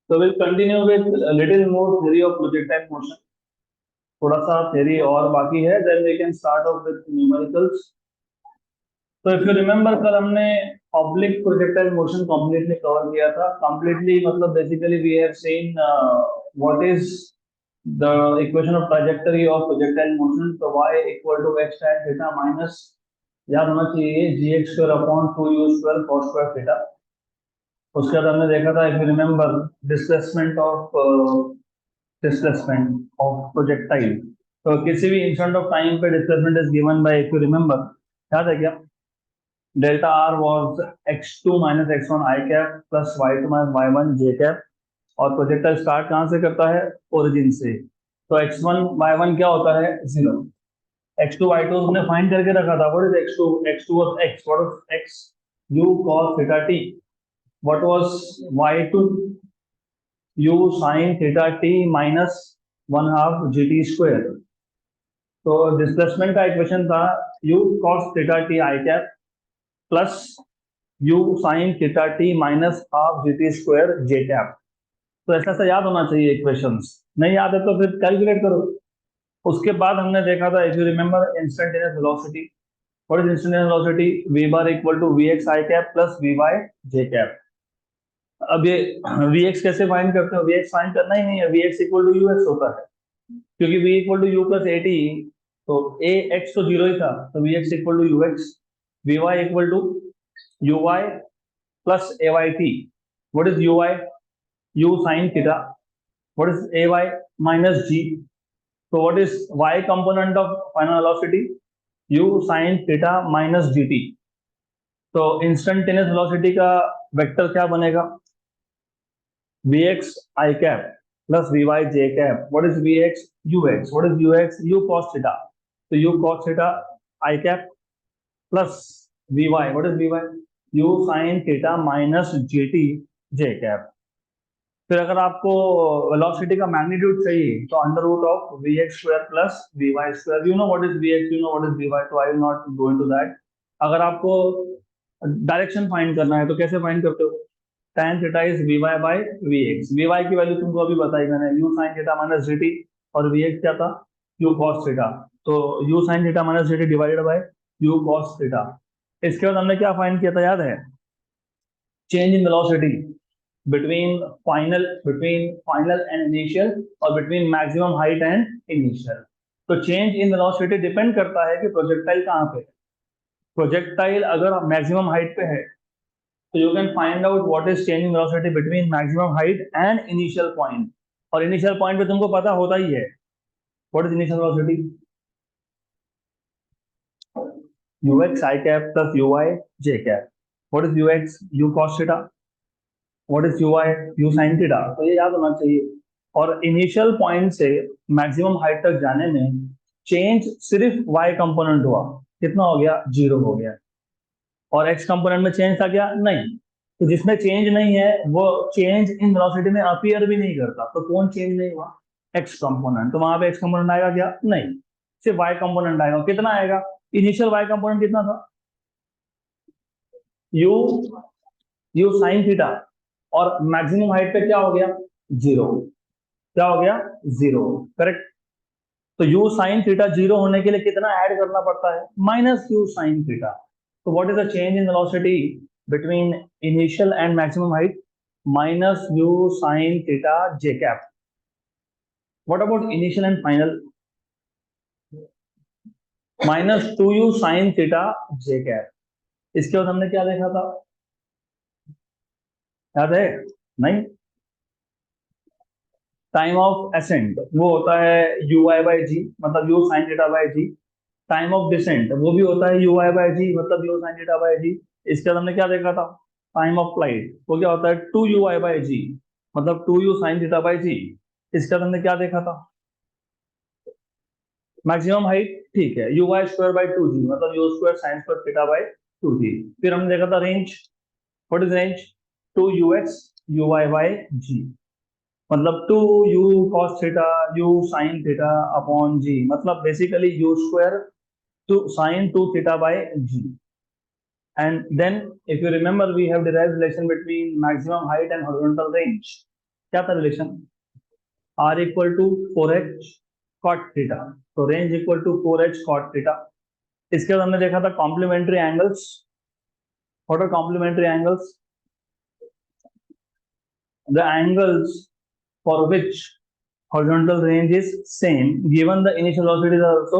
So we'll continue with a little more theory of projectile motion. थोड़ा सा theory और बाकी है, then we can start off with numericals. So if you remember कल हमने oblique projectile motion completely cover किया था. Completely मतलब basically we have seen what is the equation of trajectory of projectile motion. So y equal to x tan theta minus याद होना चाहिए gx square upon 2u square cos square theta. उसके बाद हमने देखा था if you remember displacement of projectile. तो किसी भी instant of time पे displacement is given by if you remember याद है क्या delta R was x2 minus x1 I cap plus y2 minus y1 J cap और प्रोजेक्टाइल स्टार्ट कहाँ से करता है ओरिजिन से. तो x1 y1 क्या होता है जीरो. x2 y2 हमने फाइंड करके रखा था. What is x2 x2 was x what was x u cos theta t. What was y2 u sin theta t minus 1/2 gt square. तो डिस्प्लेसमेंट का इक्वेशन था u cos theta t I cap plus u sin theta t minus half gt square J cap. तो ऐसा सा याद होना चाहिए equations. नहीं याद है तो फिर कैलकुलेट करो. उसके बाद हमने देखा था if you remember instantaneous velocity. What is instantaneous velocity v bar equal to vx I cap plus vy J cap. अब ये vx कैसे फाइंड करते हो. vx फाइंड करना ही नहीं है. vx इक्वल टू ux होता है क्योंकि v equal to u plus at. तो ax तो जीरो ही था तो vx equal to ux. vy equal to uy plus ayt. What is uy? u sin theta. What is ay? Minus g. So what is y component of final velocity? u sin theta minus gt. तो instantaneous velocity का vector क्या बनेगा vx I cap plus vy j cap. What is vx? ux. What is ux? u cos theta. तो u cos theta I cap plus vy. What is vy? u sin theta minus gt j cap. फिर अगर आपको velocity का magnitude चाहिए तो under root of v x square plus we y square. You know what is v x, you know what is v y, तो I will not go into that. अगर आपको direction find करना है तो कैसे find करते हो. tan theta is v y by v x. V y की वैल्यू तुमको अभी बताई मैंने u sin theta minus g t और वी एक्स क्या था u cos थीटा. तो u sin theta minus g t divided by u cos theta. इसके बाद हमने क्या फाइंड किया था याद है change in velocity between final and initial और between maximum height and initial. तो चेंज इन वेलोसिटी डिपेंड करता है कि प्रोजेक्टाइल कहाँ पे है. प्रोजेक्टाइल अगर मैक्सिमम हाइट पे है तो you can find out what is change in velocity between maximum height and initial point. और इनिशियल पॉइंट पे तुमको पता होता ही है what is initial velocity ux I cap plus uy j cap. What is ux? u cos theta. What is ui? u sin theta. तो ये याद होना चाहिए. और इनिशियल पॉइंट से मैक्सिमम हाइट तक जाने में चेंज सिर्फ y कंपोनेंट हुआ. कितना हो गया जीरो हो गया. और x कंपोनेंट में चेंज था क्या नहीं. तो जिसमें चेंज नहीं है वो चेंज इन वेलोसिटी में अपीयर भी नहीं करता. तो कौन चेंज नहीं हुआ x कंपोनेंट. तो वहां पे x कंपोनेंट आएगा क्या नहीं. सिर्फ y कंपोनेंट आएगा. कितना आएगा इनिशियल y कंपोनेंट कितना था u sin थीटा. और मैक्सिमम हाइट पे क्या हो गया जीरो. क्या हो गया जीरो. करेक्ट. तो u sin थीटा जीरो होने के लिए कितना ऐड करना पड़ता है माइनस u sin थीटा. तो what is the change in velocity between initial and maximum height minus u sin theta j cap. What about initial and final minus 2u sin theta j cap. इसके बाद हमने क्या देखा था याद है नहीं. टाइम ऑफ एसेंट वो होता है यू आई बाई जी मतलब u sine theta by g. Time of descent वो भी होता है यू आई बाई जी मतलब u sine theta by g. इसके बाद हमने क्या देखा था टाइम ऑफ फ्लाइट वो क्या होता है two u I by g मतलब two you sine theta by g. इसके बाद हमने क्या देखा था मैक्सिमम हाइट ठीक है u y square by two g मतलब u square sine square theta by two g. फिर हमने देखा था range. What is range two you x u y by g मतलब two u cos theta u sin theta upon g मतलब basically u square two sin two theta by g. And then if you remember we have derived relation between maximum height and horizontal range. क्या था relation, r equal to 4h cot theta, तो range equal to 4h cot theta. इसके बाद हमने देखा था complementary angles. What are complementary angles? The angles for which horizontal range is same given the initial velocity is also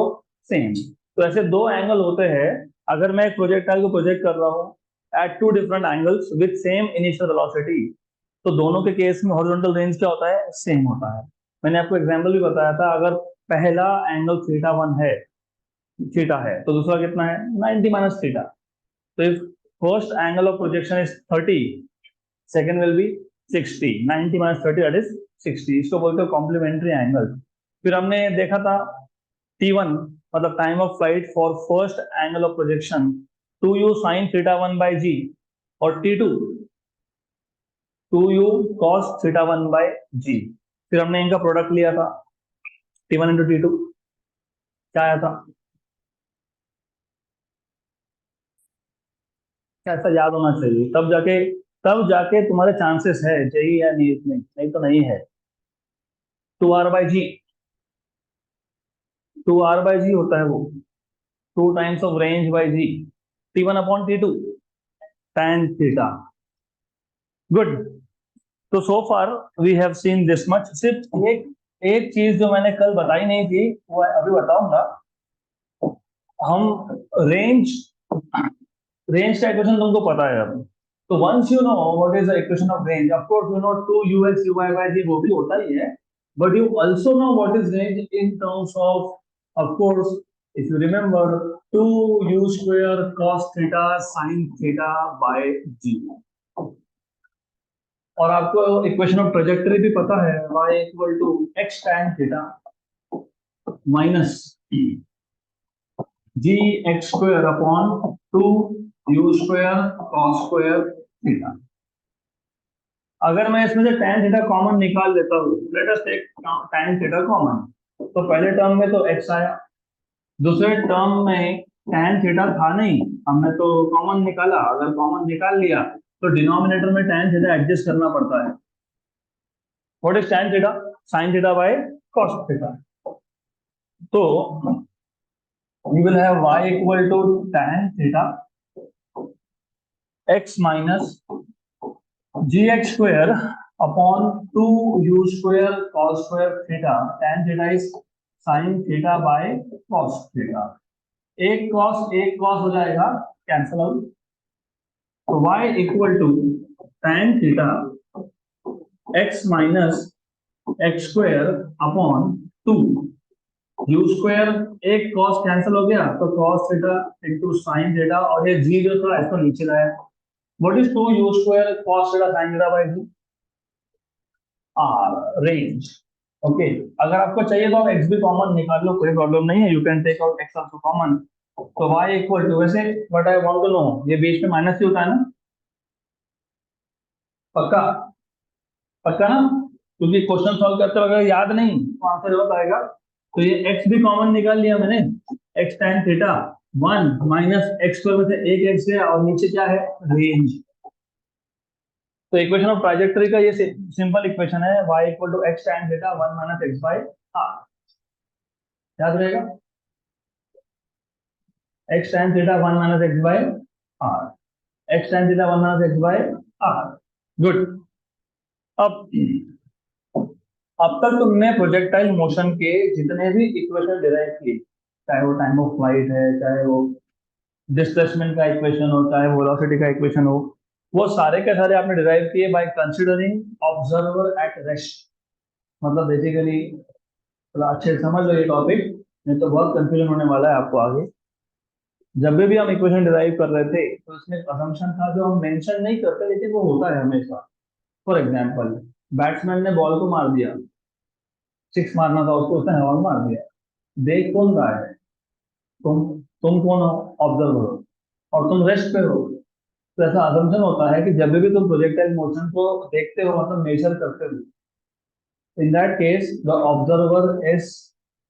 same। तो ऐसे दो angle होते हैं अगर मैं एक प्रोजेक्टाइल को प्रोजेक्ट कर रहा हूँ at two different angles with same initial velocity, तो दोनों के केस में हॉरिजॉन्टल रेंज क्या होता है, सेम होता है। मैंने आपको एग्जांपल भी बताया था, अगर पहला एंगल थीटा 1 है, थीटा है, तो दूसरा कितना है 90 माइनस थीटा। तो if first angle of projection is 30, second will be 60, 90 minus 30 that is 60। इसको बोलते हैं कॉम्प्लीमेंट्री एंगल। फिर हमने देखा था T1 मतलब time of flight for first angle of projection 2u sin theta 1 by g, और T2 2u cos theta 1 by g। फिर हमने इनका प्रोडक्ट लिया था T1 इंटू T2, क्या आया था, कैसा याद होना चाहिए, तब जाके तुम्हारे चांसेस है जेई या नीट में, नहीं तो नहीं है। 2r बाय जी, 2r बाय जी होता है वो, 2 times of range by g, T1 upon T2 tan theta. Good. तो so far we have seen this much. सिर्फ एक एक चीज जो मैंने कल बताई नहीं थी वो अभी बताऊंगा। हम रेंज रेंज का इक्वेशन तुमको पता है अब, तो once you know what is the equation of range, of course you know 2ux uy by g, वो भी होता ही है, but you also know what is range in terms of course if you remember 2u square cos theta sin theta by g। और आपको equation of trajectory भी पता है, y equal to x tan theta minus ji x square upon 2u square cos square theta. अगर मैं इसमें से tan theta common निकाल लेता हूँ, let us take tan theta common, तो पहले टर्म में तो x आया, दूसरे टर्म में tan थीटा था नहीं, हमने तो कॉमन निकाला। अगर कॉमन निकाल लिया तो डिनोमिनेटर में tan थीटा एडजस्ट करना पड़ता है। What is tan theta, sin theta by cos theta. तो we will have y equal to tan theta x minus gx square upon 2u square cos square theta, tan theta is sin theta by cos theta। एक cos हो जाएगा, cancel out, तो y equal to tan theta x minus x square upon 2 u square, एक cos cancel हो गया तो cos theta into sine theta, और ये g जो था इसको नीचे लाया। What is 2 u square cos theta sin theta by g, r range. Okay, अगर आपको चाहिए तो आप x भी कॉमन निकाल लो, कोई प्रॉब्लम नहीं है, you can take out x also common. तो y इक्वल टू, वैसे what I want to know, ये बीच में माइनस ही होता है ना, पक्का पक्का ना, क्योंकि क्वेश्चन सॉल्व करते वक्त अगर याद नहीं तो आंसर गलत आएगा। तो ये x भी कॉमन निकाल लिया मैंने, x tan theta 1 minus x square में से एक x है और नीचे क्या है, रेंज। तो इक्वेशन ऑफ ट्राजेक्टरी का ये सिंपल इक्वेशन है, y equal to x tan theta 1 minus x by r, याद रहेगा, x tan theta 1 minus x by r, x tan theta 1 minus x by r। Good. अब तक तुमने projectile motion के जितने भी इक्वेशन डिराइव किए, चाहे वो टाइम ऑफ फ्लाइट है, चाहे वो डिस्प्लेसमेंट का इक्वेशन हो, चाहे वो वेलोसिटी का इक्वेशन हो, वो सारे के सारे आपने डिराइव किए by considering observer at rest. मतलब बेसिकली अच्छे से समझ लो ये टॉपिक, नहीं तो बहुत कंफ्यूजन होने वाला है आपको आगे। जब भी हम इक्वेशन डिराइव कर रहे थे तो इसमें असम्पशन था जो हम मेंशन नहीं करते, लेकिन वो होता है हमेशा। फॉर एग्जांपल, बैट्समैन ने बॉल को मार दिया, सिक्स मारना था उसको, उसने हवा में मार दिया, देख कौन रहा है, तुम कौन हो, ऑब्जर्वर हो, और तुम रेस्ट पे हो। तो ऐसा असम्पशन होता है कि जब भी तुम प्रोजेक्टाइल मोशन को देखते हो, मतलब मेजर करते हो, in that case the observer is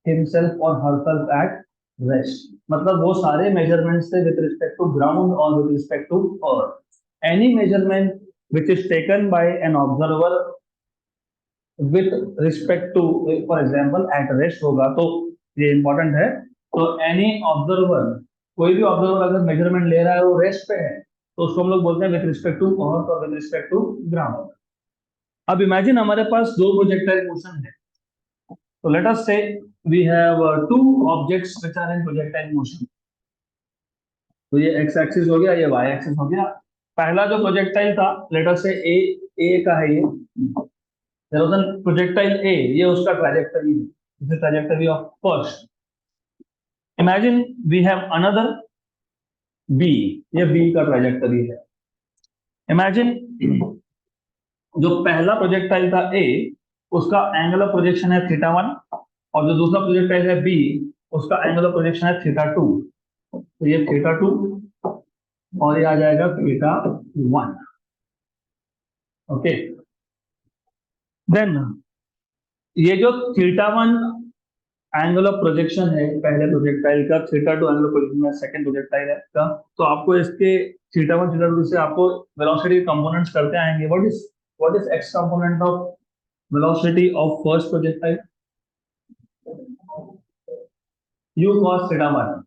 himself और हरसेल्फ एट रेस्ट। मतलब वो सारे मेजरमेंट्स थे विद रिस्पेक्ट टू ग्राउंड और with respect to earth. Any measurement which is taken by an observer with respect to, for example at rest होगा तो ये important है। तो एनी ऑब्जर्वर, कोई भी ऑब्जर्वर अगर मेजरमेंट ले रहा है वो रेस्ट पे है तो उसको हम लोग बोलते हैं विथ रिस्पेक्ट टू अर्थ और विथ रिस्पेक्ट टू ग्राउंड। अब इमेजिन हमारे पास दो प्रोजेक्टाइल मोशन है। तो let us say we have two objects which are in projectile motion. तो ये एक्स एक्सिस हो गया, ये वाई एक्सिस हो गया। पहला जो प्रोजेक्टाइल था लेट अस से ए का है, ये प्रोजेक्टाइल ए, ये उसका ट्रैजेक्टरी है, this is trajectory of first. Imagine we have another B, ये बी का ट्रैजेक्टरी है। इमेजिन जो पहला प्रोजेक्टाइल था ए, उसका एंगल ऑफ प्रोजेक्शन है थीटा 1, और जो दूसरा प्रोजेक्टाइल है बी, उसका एंगल ऑफ प्रोजेक्शन है थीटा 2। तो ये थीटा 2 और ये आ जाएगा थीटा 1। ओके, देन ये जो थीटा 1 एंगल ऑफ प्रोजेक्शन है पहले प्रोजेक्टाइल का, थीटा 2 एंगल ऑफ प्रोजेक्शन है सेकंड प्रोजेक्टाइल है का, तो आपको इसके थीटा 1 थीटा 2 से आपको वेलोसिटी कंपोनेंट्स करते आएंगे। What is x component of velocity of first projectile? u cos theta 1।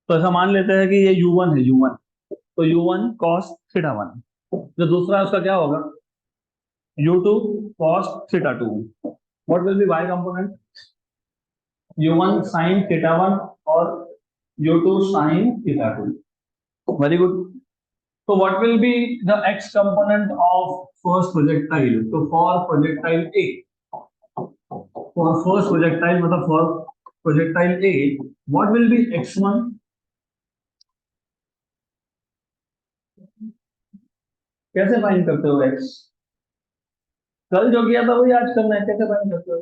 तो ऐसा मान लेते हैं कि ये u1 है, u1, तो u1 cos थीटा 1। जो दूसरा है उसका क्या होगा? u2 cos theta 2। What will be y component? u1 sin theta 1 और u2 sin theta 2। Very good. So what will be the x component of first projectile? So for projectile A, for first projectile मतलब for projectile A, what will be x1? कैसे find करते हो x? कल जो किया था वही आज करना है, कैसे फाइंड करते हो?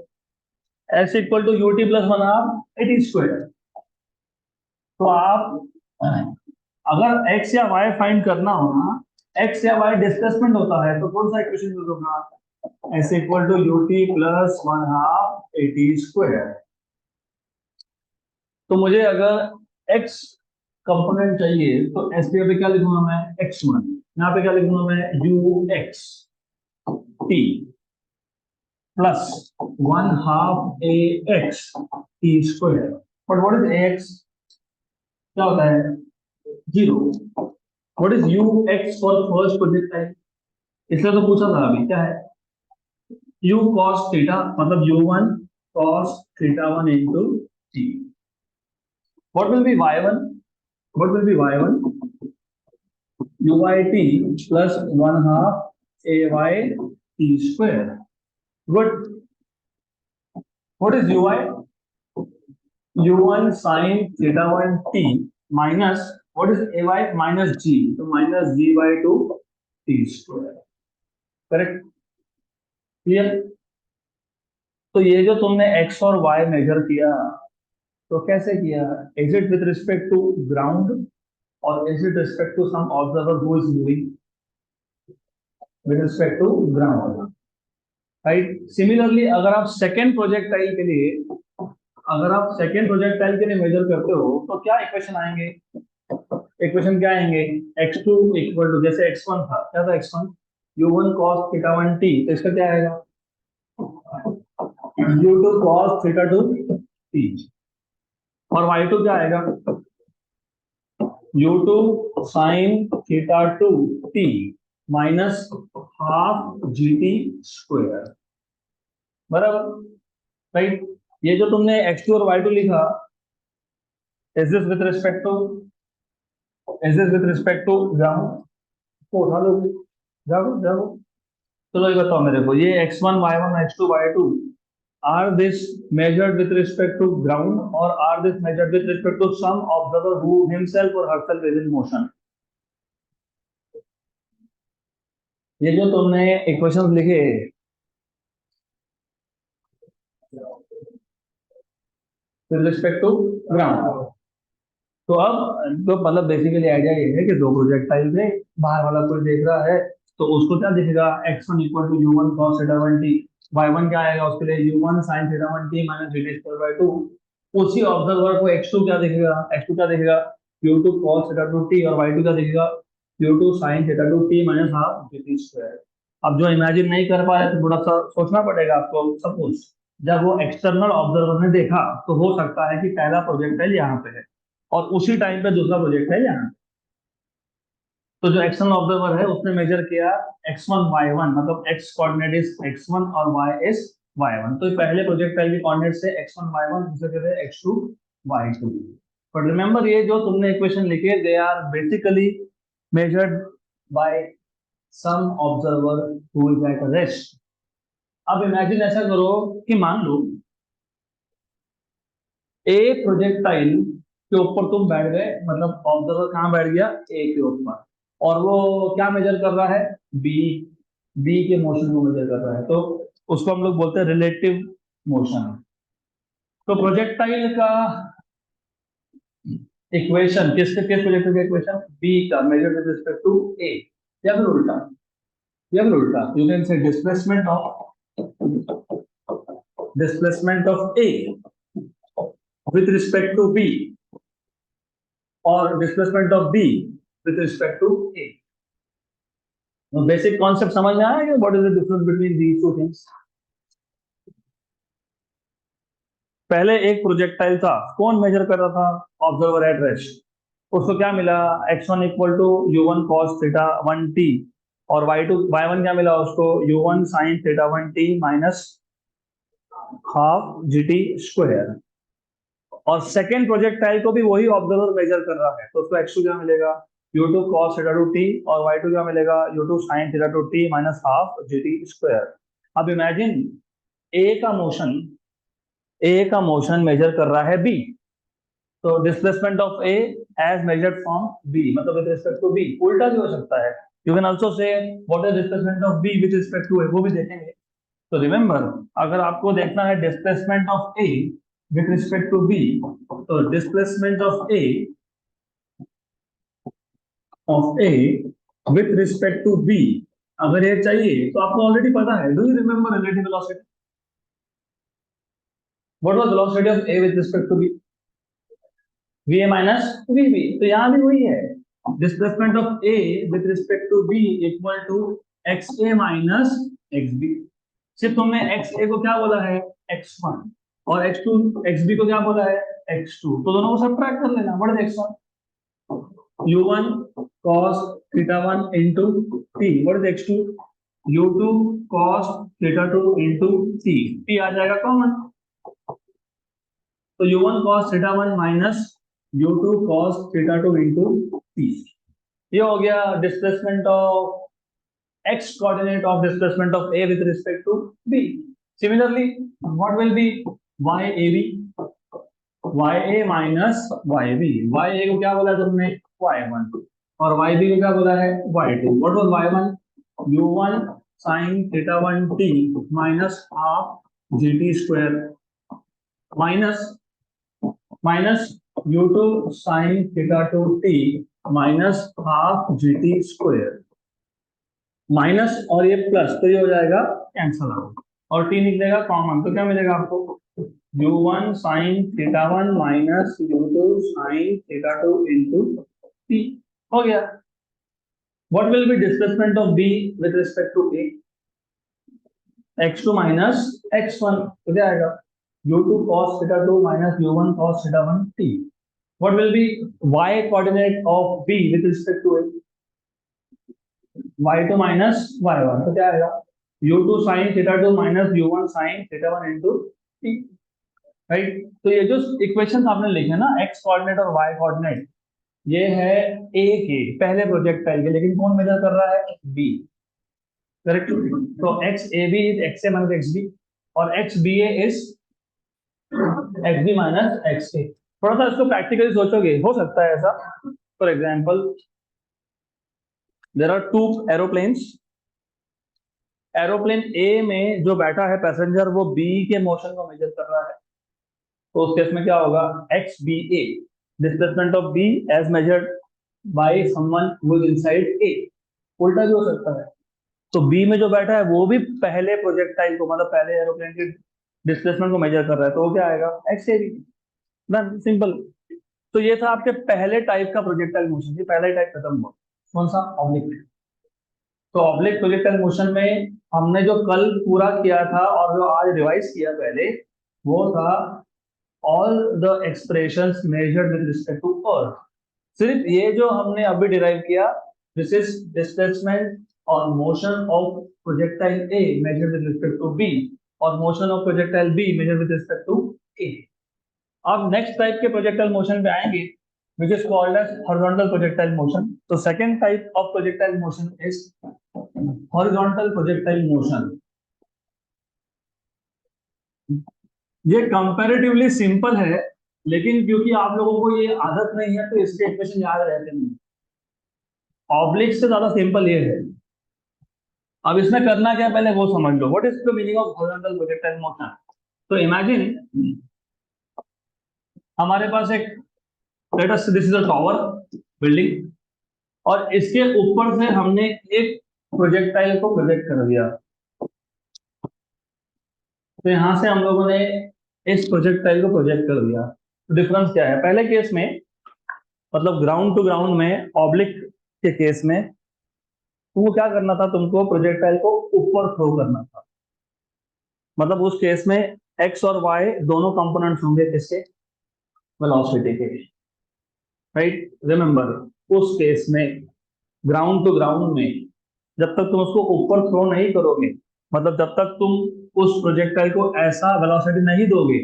x equal to ut plus 1/2 at square. तो आप अगर x या y फाइंड करना हो ना, x या y डिस्प्लेसमेंट होता है तो कौन सा इक्वेशन यूज होगा? s equal to ut plus 1/2 at square. तो मुझे अगर x कंपोनेंट चाहिए तो एस पे क्या लिखूंगा मैं? x1। यहाँ पे क्या लिखूंगा मैं? ux t plus 1/2 ax t square. But what is ax? क्या होता है? 0। What is ux for first projectile? इसलिए तो पूछा था अभी, क्या है? u cos थीटा मतलब u1 cos theta 1 into t। What will be y1? What will be y1? uyt plus 1/2 ay t square. Good. What is uy? u1 sin theta 1 t minus what is ay? Minus g. So minus g by 2 t square. Correct? Clear? तो ये जो तुमने x और y major किया तो कैसे किया? Is it with respect to ground or is it respect to some observer who is moving? With respect to ground. Right. Similarly अगर आप सेकेंड प्रोजेक्टाइल के लिए, मेजर करते हो तो क्या इक्वेशन आएंगे? इक्वेशन क्या आएंगे? x2 इक्वल टू, जैसे x1 था, क्या था x1? u1 cos theta 1 t, तो इसका क्या आएगा? u2 cos theta 2 t। और y2 क्या आएगा? u2 sin theta 2 t minus half gt square. बराबर, राइट। ये जो तुमने x2 और y2 लिखा, is this with respect to ground? तो उठा लो, जाओ जाओ। चलो ये बताओ मेरे को, ये x1 y1 x2 y2 are this measured with respect to ground or are this measured with respect to some observer who himself or herself is in motion? ये जो तुमने इक्वेशंस लिखे with respect to ground, तो अब तो मतलब basically idea ये है कि दो प्रोजेक्टाइल में बाहर वाला कोई देख रहा है तो उसको क्या दिखेगा? x1 equal to u1 cos theta 1 t। y1 क्या आएगा उसके लिए? u1 sin theta 1 t minus gt square by 2। उसी ऑब्जर्वर को x2 क्या दिखेगा? u2 cos थीटा 2 t और y2 क्या दिखेगा? u2 sin theta 2 t minus half gt square. अब जो इमेजिन नहीं कर पाए तो थोड़ा सा सोचना पड़ेगा आपको। सपोज जब वो एक्सटर्नल ऑब्जर्वर ने देखा तो हो सकता है कि पहला प्रोजेक्टाइल यहाँ पे है और उसी टाइम पे दूसरा प्रोजेक्टाइल यहाँ पे। तो जो एक्सटर्नल ऑब्जर्वर है उसने मेजर किया x1 y1, मतलब x कोऑर्डिनेट इज x1 और y इज y1। तो पहले प्रोजेक्टाइल के कोऑर्डिनेट से x1 y1, दूसरे के थे x2 y2। बट रिमेंबर ये जो तुमने इक्वेशन लिखे they are basically measured by some observer who is at rest. अब इमेजिन ऐसा करो कि मान लो ए प्रोजेक्टाइल के ऊपर तुम बैठ गए, मतलब ऑब्जर्वर कहाँ बैठ गया, ए के ऊपर, और वो क्या मेजर कर रहा है, बी। बी के मोशन को मेजर कर रहा है, तो उसको हम लोग बोलते हैं रिलेटिव मोशन। तो प्रोजेक्टाइल का इक्वेशन किस प्रोजेक्टाइल का इक्वेशन, बी का मेजर विद रिस्पेक्ट टू ए, या फिर उल्टा, you can say displacement of A with respect to B or displacement of B with respect to A. तो बेसिक कॉन्सेप्ट समझ में आया कि what is the difference between these two things. पहले एक प्रोजेक्टाइल था, कौन मेजर कर रहा था, ऑब्जर्वर एट रेस्ट। उसको क्या मिला, x1 equal to u1 cos theta 1t, और y1 क्या मिला उसको, u1 sin theta 1t minus half gt square. और सेकेंड प्रोजेक्टाइल को भी वही ऑब्जर्वर मेजर कर रहा है, तो उसको x2 क्या मिलेगा, u2 cos थीटा 2t, और y2 क्या मिलेगा, u2 sin theta 2t minus half gt square. अब इमेजिन ए का मोशन ए का मोशन मेजर कर रहा है बी, तो displacement of A as measured from B, मतलब विद रिस्पेक्ट टू बी। उल्टा भी हो सकता है, you can also say what is displacement of B with respect to A, वो भी देखेंगे। तो रिमेंबर, अगर आपको देखना है displacement of A with respect to B, तो displacement of A with respect to B अगर ये चाहिए तो आपको ऑलरेडी पता है, do you remember relative velocity, what was velocity of A with respect to B, va minus vb। तो यहां भी वही है, displacement of A with respect to B equal to xa minus xb। सिर्फ तुमने xa को क्या बोला है, x1, और x2 xb को क्या बोला है, x2, तो दोनों को सब्ट्रैक्ट कर लेना। What is x1, u1 cos theta 1 into t, what is x2, u2 cos theta 2 into t आ जाएगा कॉमन, तो u1 cos theta 1 minus u2 cos theta 2 into t। ये हो गया displacement of x coordinate of displacement of a with respect to b। Similarly what will be ya minus yb। ya को क्या बोला तुमने, y1, और yb को क्या बोला है, y2। What was y1, u1 sin theta 1 t minus half gt square minus u2 sin theta 2 t minus half gt square, minus और ये प्लस, तो ये हो जाएगा कैंसल आउट, और t निकलेगा कॉमन, तो क्या मिलेगा आपको, u1 sin theta 1 minus u2 sin theta 2 into t। हो गया। What will be displacement of b with respect to a, x2 minus x1, तो क्या आएगा, u2 cos theta 2 minus u1 cos theta 1 t। What will be y coordinate of b with respect to a, y2 minus y1, तो क्या आएगा, u2 sin theta 2 minus u1 sin theta 1 into t। Right, तो ये जो equation आपने लिखे ना, x coordinate और y कोऑर्डिनेट, ये है a के पहले प्रोजेक्टाइल के, लेकिन कौन मेजर कर रहा है, b। करेक्ट, तो x a b is x a minus x b, और x b a is x b minus x a। थोड़ा सा इसको प्रैक्टिकली सोचोगे, हो सकता है ऐसा, for example there are two aeroplanes, aeroplane A में जो बैठा है पैसेंजर वो बी के मोशन को मेजर कर रहा है, तो उस केस में क्या होगा, X B A, displacement of B as measured by someone who is inside A. उल्टा भी हो सकता है, तो बी में जो बैठा है वो भी पहले प्रोजेक्टाइल को, मतलब पहले एरोप्लेन के डिस्प्लेसमेंट को मेजर कर रहा है, तो वो क्या आएगा, X A B. Done, simple. तो ये था आपके पहले टाइप का प्रोजेक्टाइल मोशन, ये पहला टाइप खत्म हुआ, कौन सा, ऑब्लिक। तो ऑब्लिक प्रोजेक्टाइल मोशन में हमने जो कल पूरा किया था और जो आज रिवाइज किया पहले, वो था all the expressions measured with respect to earth. सिर्फ ये जो हमने अभी डिराइव किया, दिस इज डिस्प्लेसमेंट और motion of projectile A measured with respect to B, और motion of projectile B measured with respect to A. अब नेक्स्ट टाइप के प्रोजेक्टाइल मोशन पे आएंगे, which is called as horizontal projectile motion. So second type of projectile motion is horizontal projectile motion. ये comparatively simple है, लेकिन क्योंकि आप लोगों को ये आदत नहीं है तो इसके इक्वेशन याद रहते नहीं। ऑब्लिक से ज्यादा सिंपल ये है। अब इसमें करना क्या पहले वो समझ लो, what is the meaning of horizontal projectile motion. तो इमेजिन हमारे पास एक, let us this is a tower building, और इसके ऊपर से हमने एक प्रोजेक्टाइल को प्रोजेक्ट कर दिया। तो यहां से हम लोगों ने इस प्रोजेक्टाइल को प्रोजेक्ट कर दिया। तो डिफरेंस क्या है, पहले केस में मतलब ग्राउंड टू ग्राउंड में, ऑब्लिक के केस में तुमको क्या करना था, तुमको प्रोजेक्टाइल को ऊपर थ्रो करना था। मतलब उस केस में एक्स और वाई दोनों कंपोनेंट्स होंगे किसके, वेलोसिटी के, राइट। रिमेंबर उस केस में ग्राउंड टू ग्राउंड में जब तक तुम उसको ऊपर थ्रो नहीं करोगे, मतलब जब तक तुम उस प्रोजेक्टाइल को ऐसा वेलोसिटी नहीं दोगे,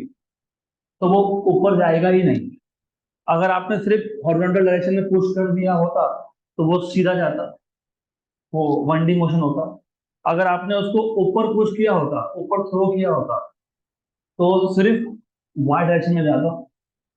तो वो ऊपर जाएगा ही नहीं। अगर आपने सिर्फ हॉरिजॉन्टल डायरेक्शन में पुश कर दिया होता तो वो सीधा जाता, वो 1D मोशन होता। अगर आपने उसको ऊपर पुश किया होता, ऊपर थ्रो किया होता, तो सिर्फ वाई डायरेक्शन में जाता।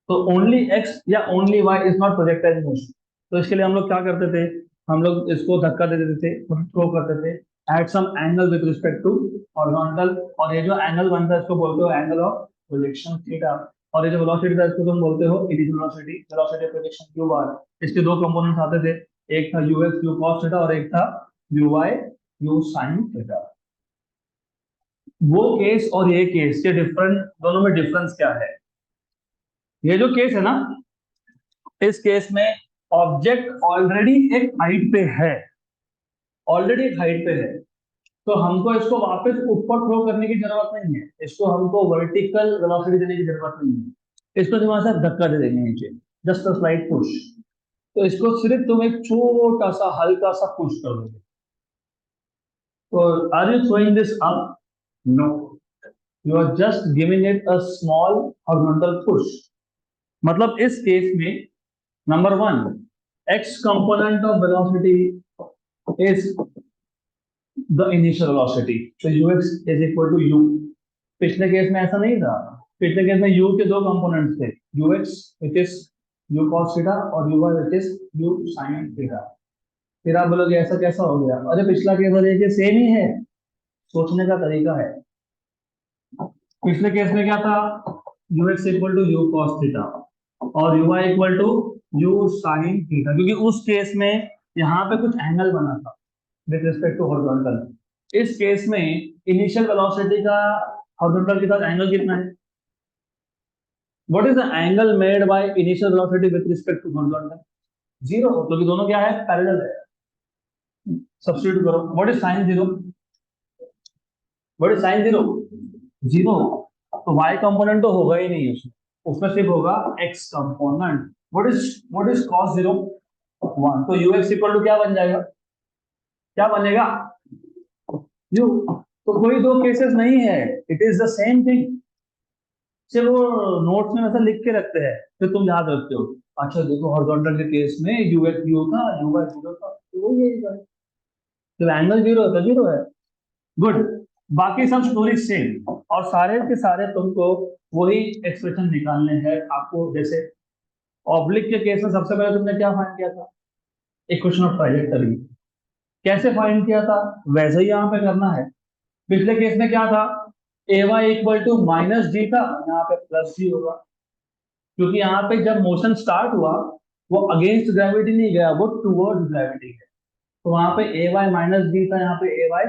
तो ओनली एक्स या only Y is not projectile motion. तो इसके लिए हम लोग क्या करते थे, हम लोग इसको धक्का दे देते थे, थ्रो करते थे at some angle with respect to horizontal, और ये जो एंगल बनता है इसको बोलते हो एंगल ऑफ प्रोजेक्शन थीटा, और ये जो वेलोसिटी था इसको तुम बोलते हो initial velocity, velocity projection Q bar. इसके दो कंपोनेंट्स आते थे, एक था you x you cos theta और एक था you Y U sine theta. वो केस और ये केस के डिफरेंट, दोनों में डिफरेंस क्या है। ये जो केस है ना, इस केस में ऑब्जेक्ट ऑलरेडी एक हाइट पे है, ऑलरेडी एक हाइट पे है, तो हमको इसको वापस ऊपर थ्रो करने की जरूरत नहीं है, इसको हमको वर्टिकल वेलोसिटी देने की जरूरत नहीं है, इसको तुम्हारे साथ धक्का दे देंगे नीचे, जस्ट अ स्लाइट पुश। तो इसको सिर्फ तुम एक छोटा सा हल्का सा पुश कर दोगे। तो are you throwing this up, no, you are just giving it a small horizontal push. मतलब इस केस में number one, X component of velocity is the initial velocity, तो ux is equal to u। पिछले case में ऐसा नहीं था, पिछले केस में u के दो कंपोनेंट्स थे, ux which is u cos theta और uy which is u sin theta. फिर आप बोलोगे ऐसा कैसा हो गया, अरे पिछला केस और ये केस सेम ही है, सोचने का तरीका है। पिछले केस में क्या था, ux equal to u cos theta और uy equal to u sin theta, क्योंकि उस केस में यहाँ पे कुछ एंगल बना था विद रिस्पेक्ट टू हॉरिजॉन्टल। इस केस में इनिशियल वेलोसिटी का हॉरिजॉन्टल के साथ एंगल कितना है, what is the angle made by initial velocity with respect to horizontal, zero, क्योंकि दोनों क्या है, पैरेलल है। सब्स्टिट्यूट करो, what is sine zero, what is sine zero, zero. तो y कंपोनेंट तो होगा ही नहीं उसमें, उसमें सिर्फ होगा x component. What is cos zero, 1। तो ux इक्वल टू क्या बन जाएगा, क्या बनेगा, u। तो कोई दो केसेस नहीं है, it is the same thing. सिर्फ वो नोट्स में वैसा लिख के रखते हैं, फिर तुम याद रखते हो, अच्छा देखो हॉरिजॉन्टल के केस में ux u था, uy जीरो था, तो वो यही है, तो एंगल जीरो है तो जीरो है। गुड, बाकी सब स्टोरी सेम, और सारे के सारे तुमको वही एक्सप्रेशन निकालने हैं आपको। जैसे ऑब्लिक के केस में सबसे पहले तुमने क्या फाइंड किया था, इक्वेशन ऑफ ट्राजेक्टरी, कैसे फाइंड किया था वैसे ही यहाँ पे करना है। पिछले केस में क्या था, ए वाई इक्वल टू माइनस जी था, यहाँ पे प्लस जी होगा, क्योंकि यहाँ पे जब मोशन स्टार्ट हुआ वो अगेंस्ट ग्रेविटी नहीं गया, वो टूवर्ड्स ग्रेविटी है, तो वहां पे ए वाई माइनस जी था, यहाँ पे ए वाई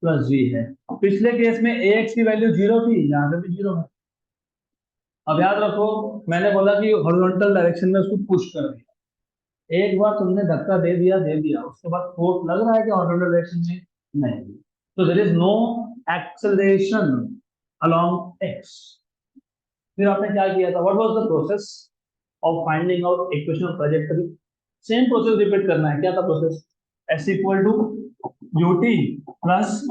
प्लस जी है। पिछले केस में ए एक्स की वैल्यू जीरो थी, यहाँ पे भी जीरो है। अब याद रखो, मैंने बोला कि हॉरिजॉन्टल डायरेक्शन में उसको पुश कर दिया, एक बार तुमने धक्का दे दिया, उसके बाद फोर्स लग रहा है कि ऑर्डर डायरेक्शन में? नहीं। तो there is no acceleration along X. फिर आपने क्या किया था? What was the process of finding out equation of trajectory? Same process repeat करना है। क्या था process? S equal to UT plus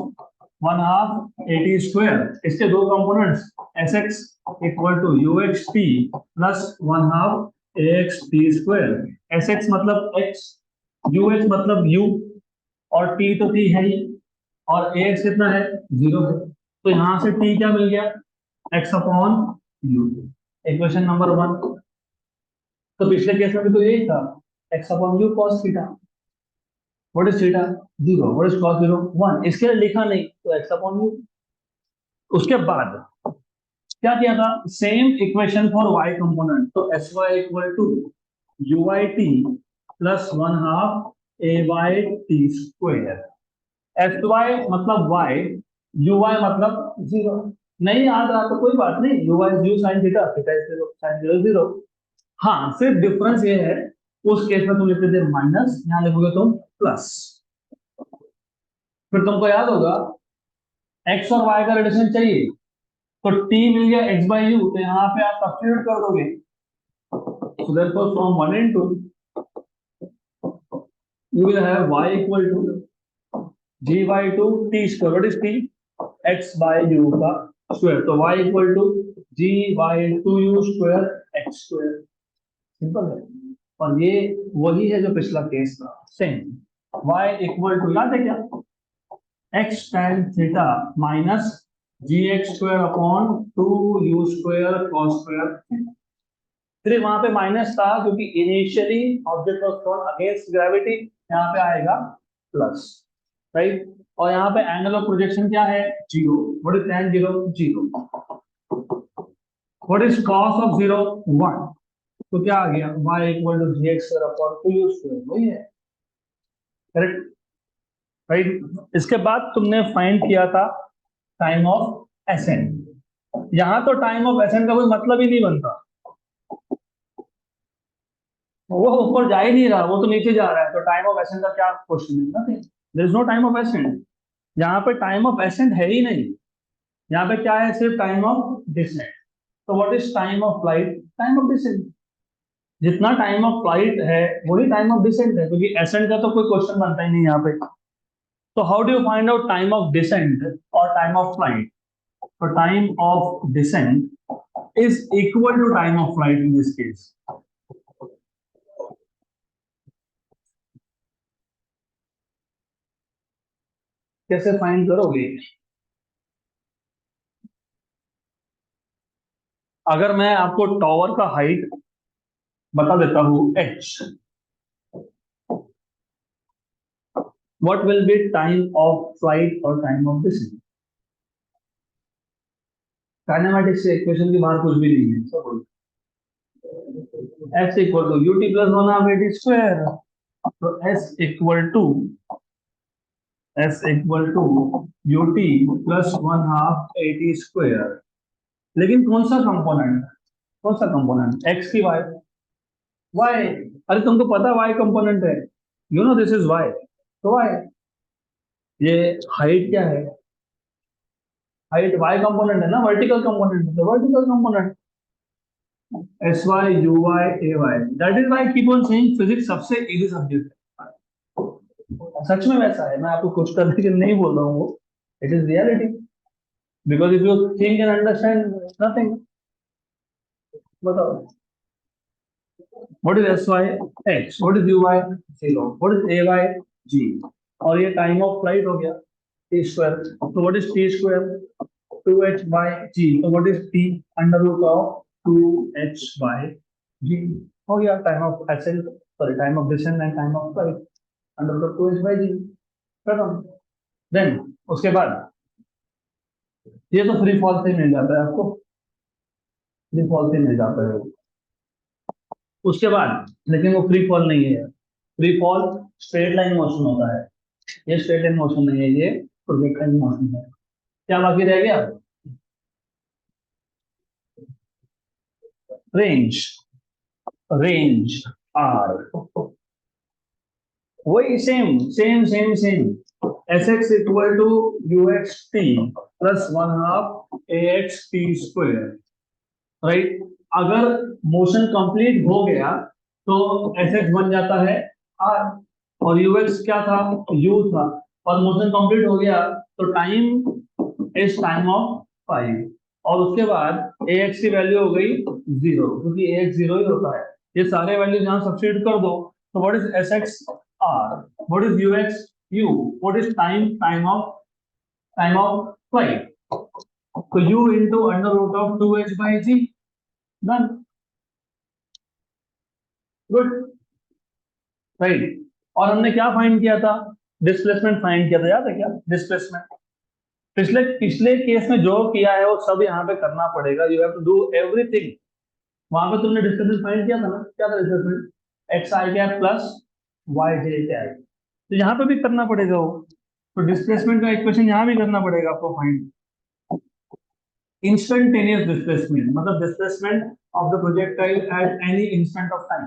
one half A T square, इसके दो components S X equal to you X T plus one half A X T square. S X मतलब X, U X मतलब U, और T तो T है ही, और A x कितना है? जीरो है। तो यहां से टी क्या मिल गया? X upon you. Equation number one. तो पिछले केस में भी तो यही था, x upon U cos theta. What is theta? Zero. What is cos zero? One. इसके लिए लिखा नहीं, तो एक्स अपॉन यू। उसके बाद क्या किया था? Same equation for Y component. तो S Y equal to U Y T plus one half A Y T square. S Y मतलब वाई, यू वाई मतलब जीरो। नहीं याद रहा तो कोई बात नहीं, U Y U sine theta, theta is zero, sine zero zero. हाँ, सिर्फ डिफरेंस ये है, उस केस में तुम लिखते थे माइनस, यहाँ लिखोगे तुम प्लस। फिर तुमको याद होगा एक्स और वाई का रिलेशन चाहिए, तो टी मिल गया एक्स बाई यू, तो यहाँ पे आप सब्स्टिट्यूट कर दोगे। So therefore, from 1 and 2, you will have y equal to g by 2 t square. What is t? x by u का square. तो y equal to g by 2u square x square. Simple है। और ये वही है जो पिछला case था, सेम। y इक्वल टू, याद है क्या? x tan थीटा माइनस जी x square upon two U square cos square. फिर वहां पे माइनस था क्योंकि initially object was thrown against gravity, यहाँ पे आएगा प्लस, राइट। और यहाँ पे एंगल ऑफ प्रोजेक्शन क्या है? Zero. What is tan zero? Zero. What is cos of zero? One. तो क्या आ गया? y equal to G x square upon two U square, वही है, करेक्ट, राइट। इसके बाद तुमने फाइंड किया था टाइम ऑफ एसेंट। यहाँ तो टाइम ऑफ एसेंट का कोई मतलब ही नहीं बनता, वो ऊपर जा ही नहीं रहा, वो तो नीचे जा रहा है, तो टाइम ऑफ एसेंट का क्या क्वेश्चन है? Nothing. There is no time of ascent. यहाँ पे टाइम ऑफ एसेंट है ही नहीं। यहाँ पे क्या है? सिर्फ टाइम ऑफ डिसेंट। तो what is time of flight? Time of descent. जितना टाइम ऑफ फ्लाइट है वही टाइम ऑफ डिसेंट है, क्योंकि एसेंट का तो कोई क्वेश्चन बनता ही नहीं यहाँ पे। तो how do you find out time of descent और टाइम ऑफ फ्लाइट? तो time of descent is equal to time of flight in this case. कैसे फाइंड करोगे? अगर मैं आपको टॉवर का हाइट बता देता हूं h, what will be time of flight और टाइम ऑफ डिसेंट? काइनेमेटिक्स से इक्वेशन के बाहर कुछ भी नहीं है, सब x equal to ut plus one half eighty square. तो s equal to ut plus one half eighty square. लेकिन कौन सा कंपोनेंट? कौन सा कंपोनेंट? x की y? y। अरे तुमको पता y कंपोनेंट है, you know this is y। तो y, ये हाइट क्या है? हाइट y कंपोनेंट है ना, वर्टिकल कंपोनेंट है, तो vertical component S Y U Y A Y. That is why keep on saying physics सबसे इजी सब्जेक्ट है। सच में वैसा है, मैं आपको कुछ करने के लिए नहीं बोल रहा हूँ, वो it is reality. Because if you think and understand nothing. बताओ, what is S Y? X. What is U Y? Zero. What is A Y? G. और ये टाइम ऑफ फ्लाइट हो गया टी स्क्वायर। तो what is T square? Two H by G. तो what is T? Under root of two H by G. हो गया time of ascent, sorry time of descent and time of flight, under root of two H by G. खत्म। Then उसके बाद ये तो free fall से मिल जाता है आपको, फ्री फॉल से मिल जाता है। उसके बाद लेकिन वो फ्री फॉल नहीं है, free fall straight line motion होता है, ये स्ट्रेट लाइन मोशन नहीं है, ये प्रोजेक्टाइल मोशन है। क्या बाकी रह गया? रेंज। Range R. वही same same same same, S X equal to you X T plus one half A X T square, right. अगर मोशन कंप्लीट हो गया तो एस एक्स बन जाता है आर, और यू एक्स क्या था, यू था, और मोशन कंप्लीट हो गया तो टाइम इज टाइम ऑफ 5, और उसके बाद ए एक्स की वैल्यू हो गई 0, क्योंकि ए एक्स 0 ही होता है। ये सारे वैल्यू यहाँ सब्स्टिट्यूट कर दो, तो what is S X R, what is U x U, what is time time of 5, तो u into under root of 2h by g, done, good, right. और हमने क्या फाइंड किया था, डिस्प्लेसमेंट फाइंड किया था, याद है क्या डिस्प्लेसमेंट, पिछले पिछले केस में जो किया है वो सब यहाँ पे करना पड़ेगा, you have to do everything. वहां पे तुमने डिस्प्लेसमेंट फाइंड किया था ना, क्या था displacement, X I cap plus Y J cap, तो यहाँ पे भी करना पड़ेगा वो, तो डिस्प्लेसमेंट का इक्वेशन यहाँ भी करना पड़ेगा आपको फाइंड। इंस्टेंटेनियस डिस्प्लेसमेंट मतलब displacement of the projectile at any instant of time.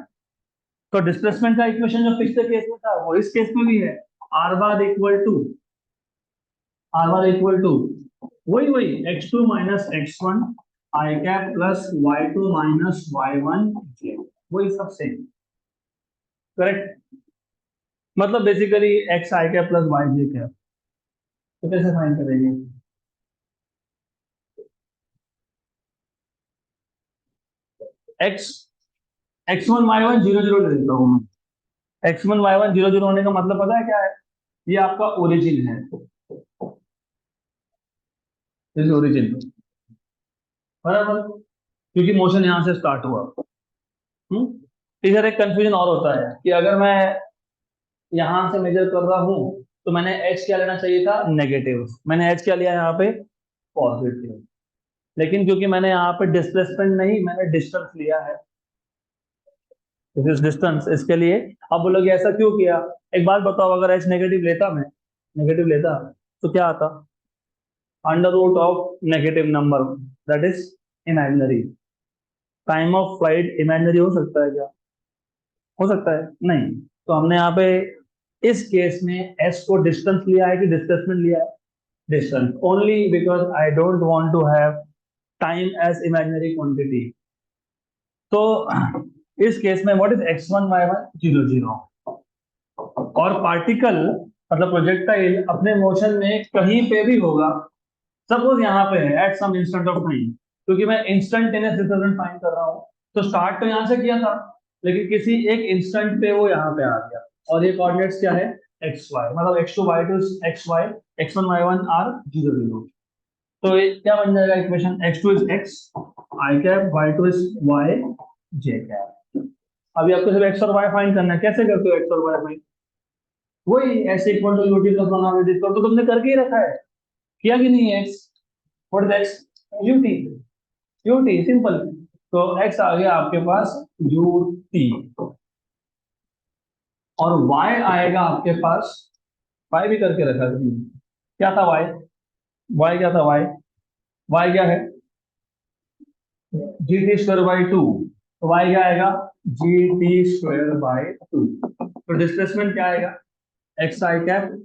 तो डिस्प्लेसमेंट का इक्वेशन जो पिछले केस में था वो इस केस में भी है, आर बार इक्वल टू वही वही X two minus X one I cap plus Y two minus Y one J, वही सब सेम, करेक्ट। मतलब basically X I cap plus Y J cap, तो कैसे फाइंड करेंगे, X X one Y one zero zero ले लेता हूँ मैं, X one Y one zero zero होने का मतलब पता है क्या है, ये आपका ओरिजिन है, दिस ओरिजिन, बराबर, क्योंकि मोशन यहां से स्टार्ट हुआ। इधर एक कंफ्यूजन और होता है कि अगर मैं यहां से मेजर कर रहा हूं तो मैंने एच क्या लेना चाहिए था, नेगेटिव, मैंने एच क्या लिया यहाँ पे, पॉजिटिव, लेकिन क्योंकि मैंने यहाँ पे डिस्प्लेसमेंट नहीं, मैंने डिस्टेंस लिया है, डिस्टेंस, इसके लिए। अब बोलोगे ऐसा क्यों किया, एक बात बताओ, अगर एच नेगेटिव लेता, मैं नेगेटिव लेता तो क्या आता, under root of negative number, that is imaginary, time of flight imaginary हो सकता है क्या, हो सकता है नहीं, तो हमने यहाँ पे इस केस में एस को डिस्टेंस लिया है कि डिस्प्लेसमेंट लिया है, distance, only because I don't want to have time as imaginary quantity. तो इस केस में what is X one Y one zero zero, और पार्टिकल मतलब प्रोजेक्टाइल अपने मोशन में कहीं पे भी होगा, सपोज यहाँ पे है at some instant of time, क्योंकि मैं इंस्टेंटेनियस डिस्प्लेसमेंट फाइंड कर रहा हूँ, तो स्टार्ट तो यहाँ से किया था, लेकिन किसी एक इंस्टेंट पे वो यहाँ पे आ गया, और ये कोऑर्डिनेट्स क्या है, एक्स वाई, मतलब X two Y two X Y, X one Y one are zero zero, तो ये क्या बन जाएगा equation, X two is X I cap, Y two is Y J cap. अभी आपको सिर्फ एक्स और वाई फाइंड करना है, कैसे करते हो एक्स और वाई फाइंड, वही X equal to UT plus one half equal तो तुमने करके ही रखा है, किया कि नहीं है x, what is X, UT, UT simple, तो एक्स आ गया आपके पास यूटी, और y आएगा आपके पास, y भी करके रखा है तुमने। क्या था y, y क्या था y क्या है, जी टी स्क्वायर बाई टू, तो y क्या आएगा, जी टी स्क्वायर बाई टू, तो डिस्प्लेसमेंट क्या आएगा, एक्स आई कैप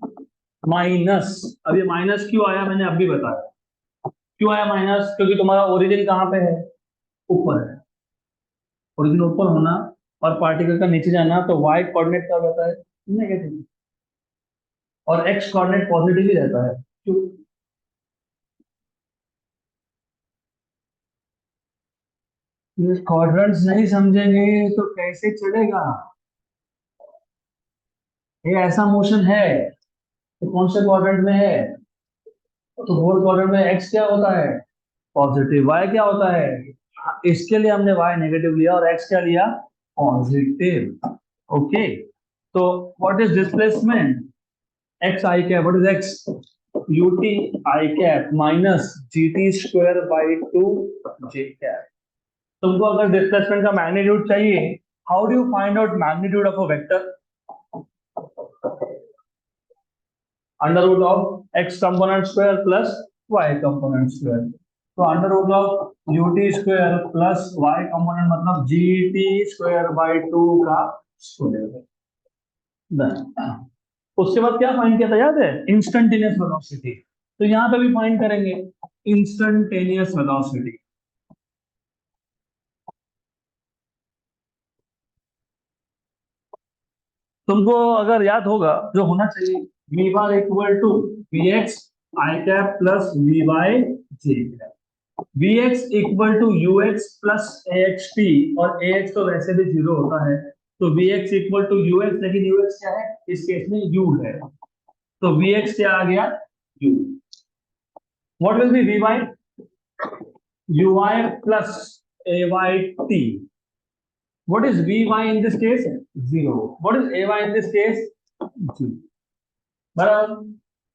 माइनस, अब ये माइनस क्यों आया मैंने अभी बताया, क्यों आया माइनस, क्योंकि तुम्हारा ओरिजिन कहाँ पे है, ऊपर है, ओरिजिन ऊपर होना और पार्टिकल का नीचे जाना, तो y कोऑर्डिनेट क्या रहता है, नेगेटिव, और x कोऑर्डिनेट पॉजिटिव ही रहता है, क्यों, ये क्वाड्रेंट्स नहीं समझेंगे तो कैसे चलेगा, ये ऐसा मोशन है, तो कौन से क्वाड्रेंट में है, तो फोर्थ क्वाड्रेंट में x क्या होता है, पॉजिटिव, y क्या होता है, इसके लिए हमने y नेगेटिव लिया और x क्या लिया, पॉजिटिव, ओके। तो what is displacement, X I cap, what is X, UT I cap minus GT square by two J cap. तुमको अगर डिस्प्लेसमेंट का मैग्नीट्यूड चाहिए, how do you find out magnitude of a vector, under root of X component square plus Y component square, तो under root of UT square plus Y component मतलब G T square by two का square, Done. उसके बाद क्या find किया था याद है? Instantaneous velocity. तो यहाँ पे भी फाइंड करेंगे इंस्टेंटेनियस वेलोसिटी। तुमको अगर याद होगा जो होना चाहिए, V bar equal to V X I cap plus we Y J cap. V X equal to you X plus A X T, और ए एक्स तो वैसे भी जीरो होता है, तो V X equal to you X, लेकिन U X क्या है इस केस में? यू है, तो वी एक्स क्या आ गया? U. What will be V Y? U Y plus A Y T. What is Vy in this case? 0. What is Ay in this case? 0. बराबर,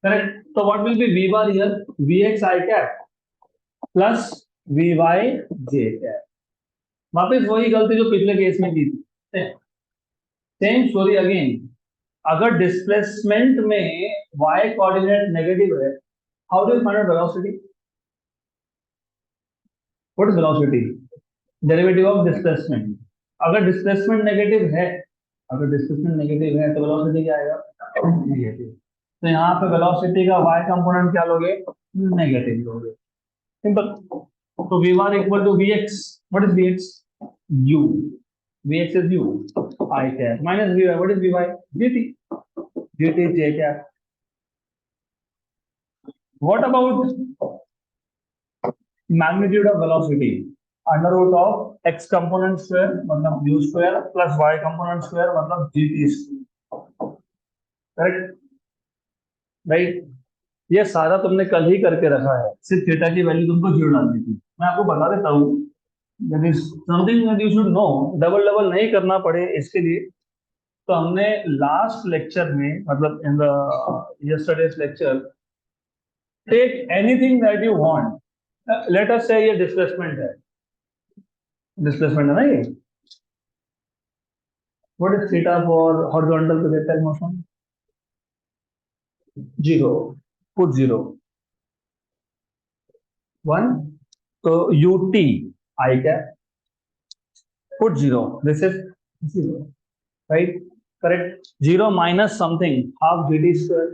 करेक्ट। तो what will be V bar here? Vx I cap plus Vy j cap। वापस वही गलती जो पिछले case में की थी, सेम स्टोरी अगेन। अगर डिस्प्लेसमेंट में y कोऑर्डिनेट नेगेटिव है, how do you find out velocity? What is velocity? Derivative of displacement. अगर डिस्प्लेसमेंट नेगेटिव है, अगर डिस्प्लेसमेंट नेगेटिव है तो वेलोसिटी क्या आएगा? नेगेटिव। तो यहाँ पे वेलोसिटी का y कंपोनेंट क्या लोगे? नेगेटिव लोगे, सिंपल। तो v bar equal to vx। What is vx? u। vx is u I cap minus vy। What is vy? dt। dt j cap. What about magnitude of velocity? Under root of x component square मतलब u स्क्वायर plus y component square मतलब gt square. Correct, right. ये सारा तुमने कल ही करके रखा है, सिर्फ थीटा की वैल्यू तुमको जीरो डालनी थी। मैं आपको बता देता हूँ, that is something that you should know, double double नहीं करना पड़े इसके लिए। तो हमने लास्ट लेक्चर में, मतलब in the yesterday's lecture, take anything that you want. Let us say ये डिस्प्लेसमेंट है, डिस्प्लेसमेंट है ना ये। What is theta for horizontal projectile motion? Zero. Put zero. One. तो U T I cap, put zero, this is zero, right. Correct. Zero minus something half G T square,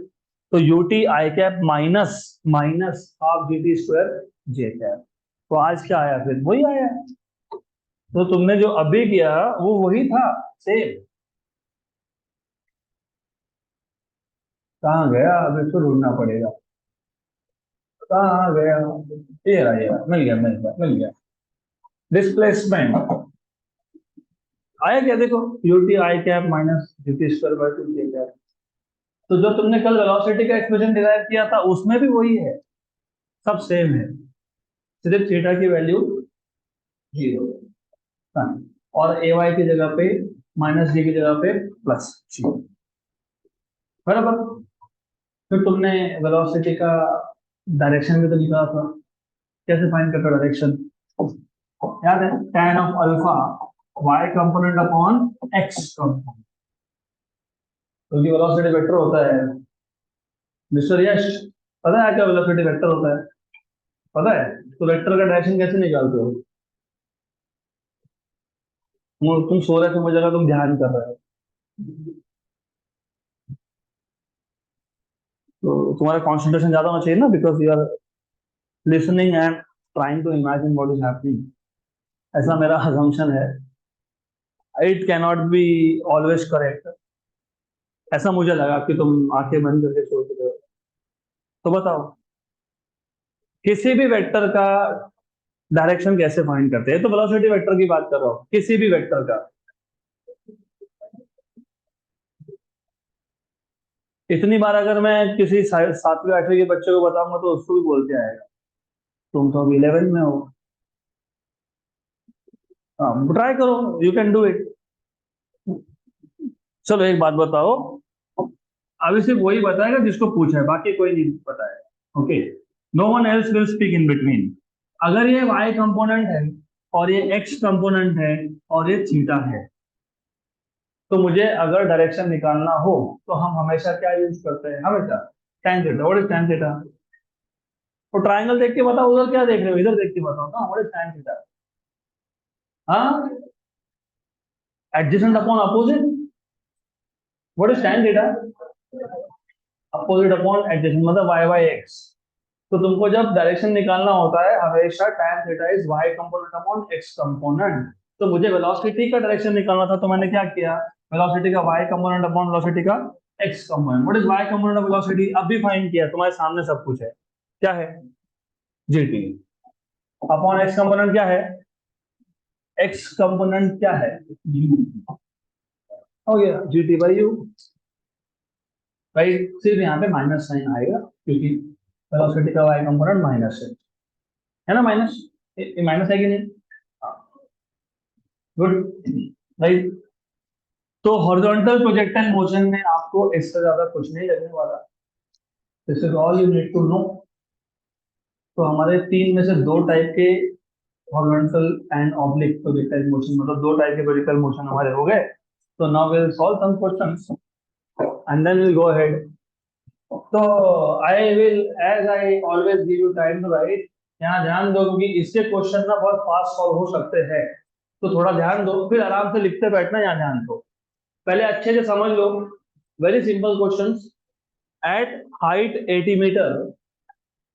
तो U T I cap minus minus half G T square J cap. तो आज क्या आया? फिर वही आया। तो तुमने जो अभी किया वो वही था, सेम। कहाँ गया? अब इसको ढूंढना पड़ेगा, कहाँ गया? ये रहा, मिल गया मिल गया मिल गया। डिस्प्लेसमेंट आया क्या? देखो, you T I cap minus g T square by two J cap. तो जो तुमने कल वेलोसिटी का एक्सप्रेशन डिराइव किया था उसमें भी वही है, सब सेम है, सिर्फ थीटा की वैल्यू जीरो। हाँ। और ए वाई की जगह पे माइनस जी की जगह पे प्लस जी, बराबर। फिर तुमने वेलोसिटी का डायरेक्शन भी तो निकाला था, कैसे फाइंड करते डायरेक्शन? याद है? tan of alpha y component upon x component, क्योंकि वेलोसिटी वेक्टर होता है। मिस्टर यश, पता है क्या वेलोसिटी वेक्टर होता है? पता है? तो वेक्टर का डायरेक्शन कैसे निकालते हो? तुम सो रहे थे, मुझे लगा तुम ध्यान कर रहे हो। तो तुम्हारा कंसंट्रेशन ज्यादा होना चाहिए ना, because you are listening and trying to imagine what is happening. ऐसा मेरा अजम्पशन है, it cannot be always correct. ऐसा मुझे लगा कि तुम आंखें बंद करके सोच रहे हो। तो बताओ, किसी भी वेक्टर का डायरेक्शन कैसे फाइंड करते हैं? तो वेलोसिटी वेक्टर की बात कर रहा हूँ, किसी भी वेक्टर का। इतनी बार अगर मैं किसी सातवीं आठवीं के बच्चे को बताऊंगा तो उसको भी बोलते आएगा, तुम तो अभी 11 में हो। हाँ, ट्राई करो, यू कैन डू इट। चलो एक बात बताओ, अभी सिर्फ वही बताएगा जिसको पूछा है, बाकी कोई नहीं बताएगा। Okay, no one else will speak in between. अगर ये y कंपोनेंट है और ये x कंपोनेंट है और ये थीटा है, तो मुझे अगर डायरेक्शन निकालना हो तो हम हमेशा क्या यूज करते हैं? हमेशा tan theta. What is tan theta? तो ट्रायंगल देख के बताओ, उधर क्या देख रहे हो, इधर देख के बताओ ना, व्हाट इज tan थीटा? हाँ, adjacent upon opposite. What is tan theta? Opposite upon adjacent, मतलब y बाय x। तो तुमको जब डायरेक्शन निकालना होता है हमेशा tan theta is y component upon x component. तो मुझे वेलोसिटी का डायरेक्शन निकालना था, तो मैंने क्या किया, वेलोसिटी का y कंपोनेंट अपॉन वेलोसिटी का x component. What is y component of velocity? अब भी फाइंड किया, तुम्हारे सामने सब कुछ है। क्या है? gt अपॉन x कंपोनेंट क्या है? x कंपोनेंट क्या है? u। हो गया gt बाई u। भाई सिर्फ यहाँ पे माइनस साइन आएगा क्योंकि वेलोसिटी का y कंपोनेंट माइनस है ना, माइनस, माइनस है कि नहीं? Good, right. तो हॉरिजॉन्टल प्रोजेक्टाइल मोशन में आपको इससे ज्यादा कुछ नहीं लगने वाला। This is all you need to know. तो हमारे तीन में से दो टाइप के horizontal and oblique projectile motion, मतलब दो टाइप के प्रोजेक्टाइल मोशन हमारे हो गए। तो now we will solve some questions and then will go ahead. तो I will, as I always give you time to write. यहाँ ध्यान दो क्योंकि इसके क्वेश्चन ना बहुत फास्ट सॉल्व हो सकते हैं, तो थोड़ा ध्यान दो, फिर आराम से लिखते बैठना। यहाँ ध्यान दो, पहले अच्छे से समझ लो। Very simple questions. At height 80 metre,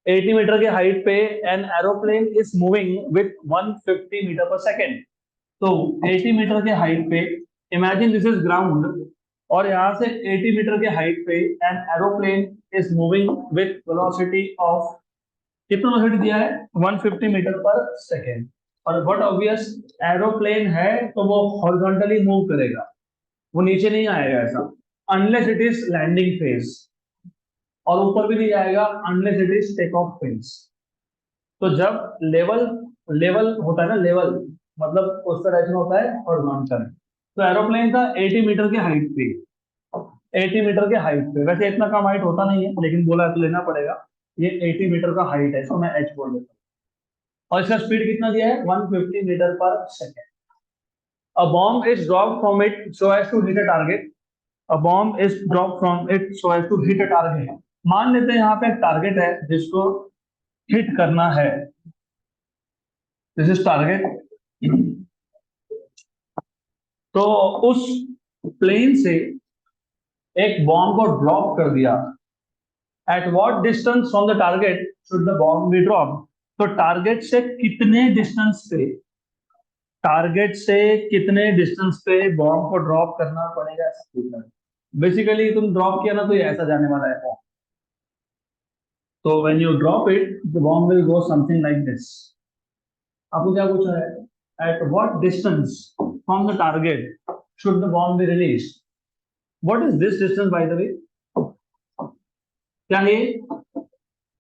80 metre के हाइट पे an aeroplane is moving with 150 metre per second. तो 80 मीटर के हाइट पे, इमेजिन दिस इज ग्राउंड, और यहाँ से 80 मीटर के हाइट पे an aeroplane is moving with velocity of, कितना वेलोसिटी दिया है? 150 मीटर पर सेकेंड। और व्हाट ऑब्वियस, एरोप्लेन है तो वो हॉरिजॉन्टली मूव करेगा, वो नीचे नहीं आएगा ऐसा, unless it is landing phase, और ऊपर भी नहीं जाएगा unless it is take off phase. तो जब लेवल, लेवल होता है ना, लेवल मतलब उसका डायरेक्शन होता है हॉरिजॉन्टल। तो एरोप्लेन का 80 मीटर के हाइट पे, 80 मीटर के हाइट पे, वैसे इतना कम हाइट होता नहीं है लेकिन बोला तो लेना पड़ेगा। ये 80 मीटर का हाइट है, इसको मैं एच बोल देता हूँ। और इसका स्पीड कितना दिया है? 150 metre per second. A bomb is dropped from it so as to hit a target. A bomb is dropped from it so as to hit a target. मान लेते हैं यहाँ पे एक टारगेट है जिसको हिट करना है। This is target. तो उस प्लेन से एक बॉम्ब को ड्रॉप कर दिया। At what distance from the target should the bomb be drop? तो टारगेट से कितने डिस्टेंस पे, टारगेट से कितने डिस्टेंस पे बॉम्ब को ड्रॉप करना पड़ेगा, ऐसा पूछना है। बेसिकली तुम ड्रॉप किया ना तो ये ऐसा जाने वाला है बॉम्ब। तो when you drop it the bomb will go something like this. आपको क्या पूछा है? Eight what distance from the target should the bomb be release? What is this distance by the way? क्या है?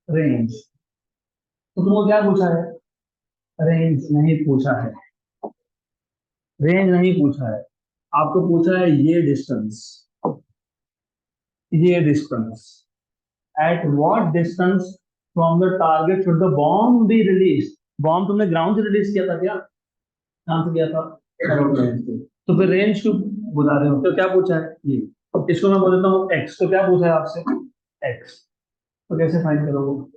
रेंज। तो तुमको क्या पूछा है? रेंज नहीं पूछा है, रेंज नहीं पूछा है, आपको पूछा है ये डिस्टेंस, ये distance. Eight what distance from the target should the bomb be release? Bomb तुमने ग्राउंड से रिलीज किया था क्या? कहां से किया था? एरोप्लेन से। तो फिर रेंज क्यों बुला रहे हो? तो क्या पूछा है? ये, इसको मैं बोल देता हूँ एक्स। तो क्या पूछा है आपसे? एक्स। तो कैसे फाइंड करोगे?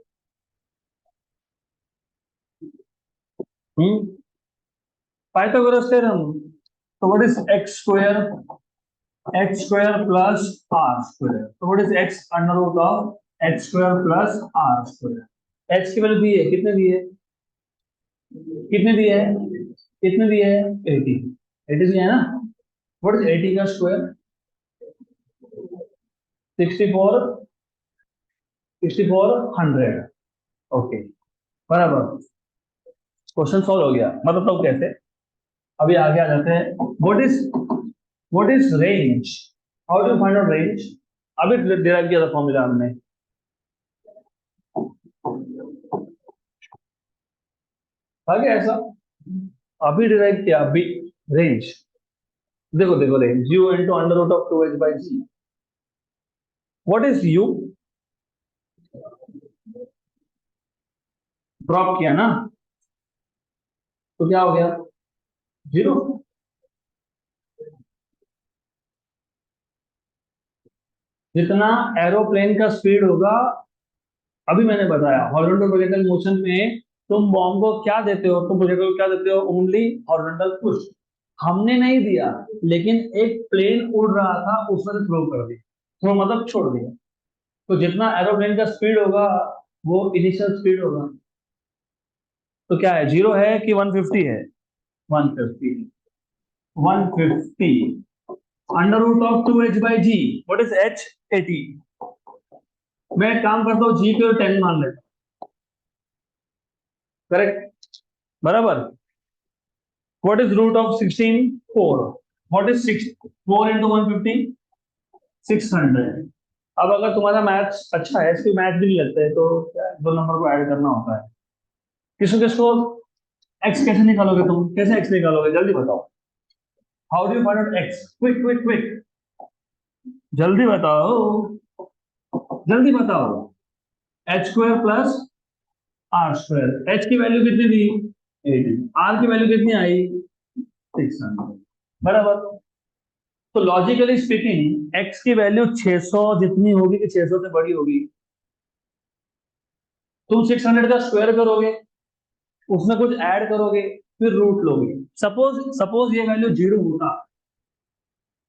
Pythagoras theorem. तो what is X square? X square plus R square. तो what is X under root of X square plus R square? X की वैल्यू दी है, कितने दी है? कितने दिए है? कितने दिए है? 80। 80 दिया है ना? व्हाट इज 80 का स्क्वायर? 64, 6400। ओके, बराबर। क्वेश्चन सॉल्व हो गया। मतलब तो कैसे? अभी आगे आ जाते हैं। What is range? How do find out range? अभी डिराइव किया था फॉर्मूला हमने। आगे ऐसा अभी डिराइव किया अभी। रेंज देखो, देखो range u into under root of 2h by G. What is u? Drop किया ना, तो क्या हो गया? 0। जितना एरोप्लेन का स्पीड होगा, अभी मैंने बताया हॉरिजॉन्टल प्रोजेक्टाइल मोशन में तुम बॉम्ब को क्या देते हो? तुम प्रोजेक्टाइल को क्या देते हो? Only horizontal push. हमने नहीं दिया, लेकिन एक प्लेन उड़ रहा था, उसने थ्रो कर दिया, थ्रो मतलब छोड़ दिया। तो जितना एरोप्लेन का स्पीड होगा वो इनिशियल स्पीड होगा। तो क्या है, 0 है कि 150 है? 150। 150 under root of 2h/g। What is h? 80। मैं एक काम करता हूँ, जी को 10 मान लेता हूँ। करेक्ट, बराबर। What is root of 16? 4। What is 6? 4 into 150? 600। अब अगर तुम्हारा मैथ्स अच्छा है, इसकी मैथ भी नहीं लगता है, तो क्या है, दो नंबर को ऐड करना होता है। किसको किसको एक्स कैसे निकालोगे तुम, कैसे एक्स निकालोगे, जल्दी बताओ। How do you find out X? Quick quick quick, जल्दी बताओ, जल्दी बताओ। H square plus R square. H की वैल्यू कितनी थी? 80। आर की वैल्यू कितनी आई? 600। बराबर। तो लॉजिकली स्पीकिंग एक्स की वैल्यू 600 जितनी होगी कि 600 से बड़ी होगी, तुम 600 का स्क्वायर करोगे, उसमें कुछ ऐड करोगे, फिर रूट लोगे। सपोज सपोज ये वैल्यू 0 होता,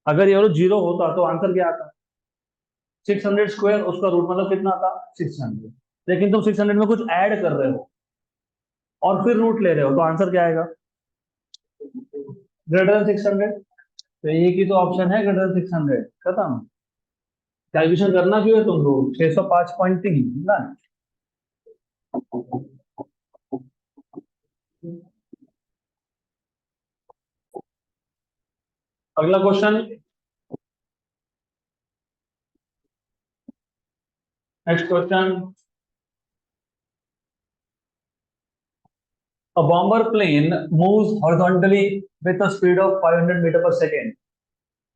अगर ये वैल्यू 0 होता तो आंसर क्या आता? 600 स्क्वायर, उसका रूट मतलब कितना आता? 600। लेकिन तुम 600 में कुछ ऐड कर रहे हो और फिर रूट ले रहे हो, तो आंसर क्या आएगा? Greater than 600। तो एक ही तो ऑप्शन है, ग्रेटर देन 600। खत्म। कैलकुलेशन करना क्यों है तुमको? 605.3 ना। अगला question, next question. A bomber plane moves horizontally with a speed of 500 metre per second.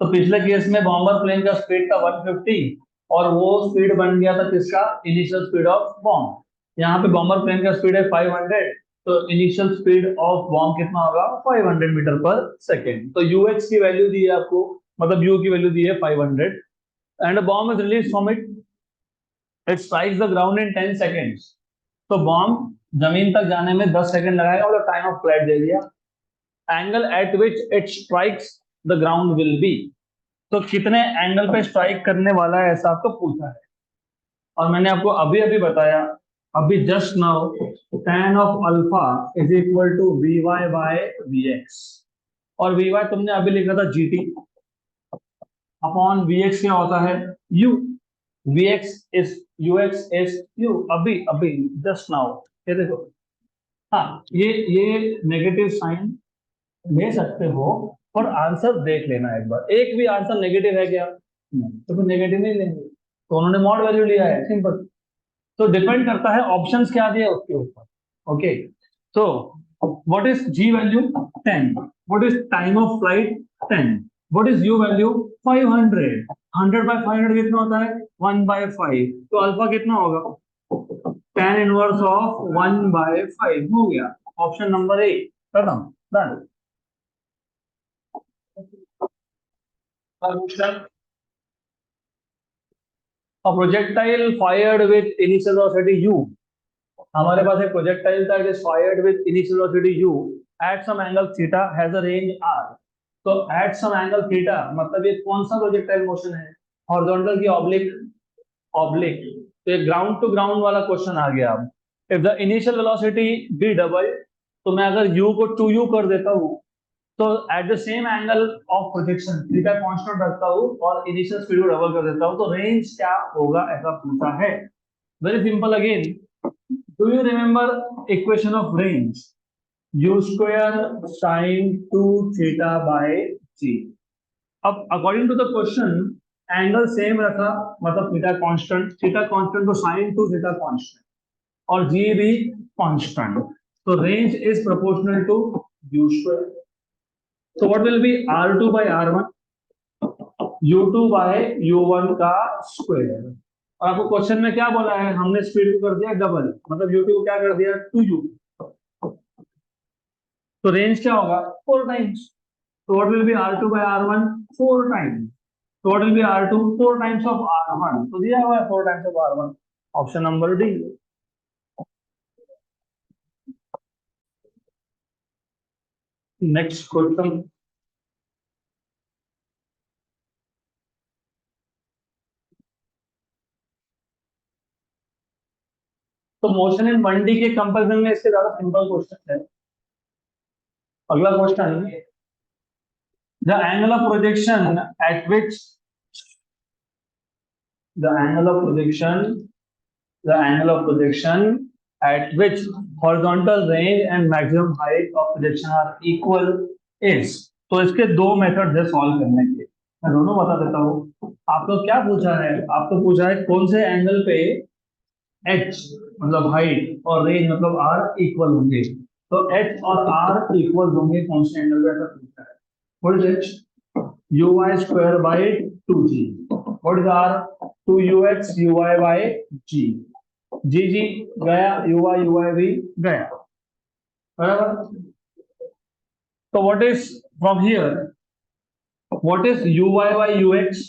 तो पिछले केस में बॉम्बर प्लेन का स्पीड था 150, और वो स्पीड बन गया था किसका? Initial speed of bomb. यहाँ पे बॉम्बर प्लेन का स्पीड है 500, तो इनिशियल स्पीड ऑफ बॉम्ब कितना होगा? 500 मीटर पर सेकेंड। तो यूएच की वैल्यू दी है आपको, मतलब यू की वैल्यू दी है 500, and bomb is release from it, it strikes the ground in 10 seconds. तो बॉम्ब जमीन तक जाने में 10 सेकंड लगाएगा, और टाइम ऑफ फ्लाइट दे दिया। Angle eight which it strikes the ground will be. तो कितने एंगल पे स्ट्राइक करने वाला है, ऐसा आपको पूछा है। और मैंने आपको अभी अभी बताया, अभी just now, tan of alpha is equal to V Y by V X. और वी वाई तुमने अभी लिखा था जीटी अपॉन वी एक्स, क्या होता है? U. V X is U X is U. अभी अभी जस्ट नाउ, ये देखो। हाँ, ये नेगेटिव साइन ले सकते हो, पर आंसर देख लेना एक बार। एक भी आंसर नेगेटिव है क्या? नहीं, तो फिर नेगेटिव नहीं लेंगे, तो उन्होंने मॉड वैल्यू लिया है, सिंपल। तो डिपेंड करता है ऑप्शंस क्या दिए उसके ऊपर। ओके, तो what is G value? 10। What is time of flight? 10। What is U value? 500। 100 by 500 कितना होता है? 1/5। तो अल्फा कितना होगा? tan इनवर्स ऑफ 1/5 हो गया। ऑप्शन नंबर ए खत्म, done. A projectile fired with initial velocity u। हमारे पास एक प्रोजेक्टाइल था, it is fired with initial velocity u at some angle theta has a range r। तो एट सम एंगल थीटा मतलब ये कौन सा प्रोजेक्टाइल मोशन है? हॉरिजॉन्टल की ऑब्लिक? ऑब्लिक। तो ये ग्राउंड टू ग्राउंड वाला क्वेश्चन आ गया। अब if the initial velocity be double, तो मैं अगर u को 2u कर देता हूँ, तो at the same angle of projection theta constant रखता हूँ और इनिशियल स्पीड को डबल कर देता हूँ, तो रेंज क्या होगा, ऐसा पूछा है। Very simple again, do you remember equation of range? u square sine 2 theta by g। अब according to the question, angle same रखा, मतलब थीटा कांस्टेंट तो साइन 2 थीटा कांस्टेंट, और g भी कांस्टेंट। तो range is proportional to u square. So what will be R2 by R1? U2 by U1 का square. और आपको क्वेश्चन में क्या बोला है? हमने स्पीड को कर दिया डबल, मतलब U2 को क्या कर दिया? 2U। तो रेंज क्या होगा? 4 टाइम्स। तो what will be R2 by R1? 4 times. तो what will be R2? 4 times of R1। तो दिया हुआ है 4 times of R1, option number D. Next question, motion in 1D के कंपैरिजन में इससे ज्यादा सिंपल क्वेश्चन है। अगला question, the angle of projection eight which the angle of projection the angle of projection at which horizontal range and maximum height of projection are equal is। तो इसके दो method है solve करने के, मैं दोनों बता देता हूँ। आपको क्या पूछा है, आपको पूछा है कौन से एंगल पे h मतलब हाइट और रेंज मतलब r इक्वल होंगे। तो h और r इक्वल होंगे कौन से एंगल पे, ऐसा पूछा है। What is h? uy square by 2g। What is r? 2ux uy by g। जी जी गया, uy uy भी गया, बराबर। तो what is from here, what is uy by ux?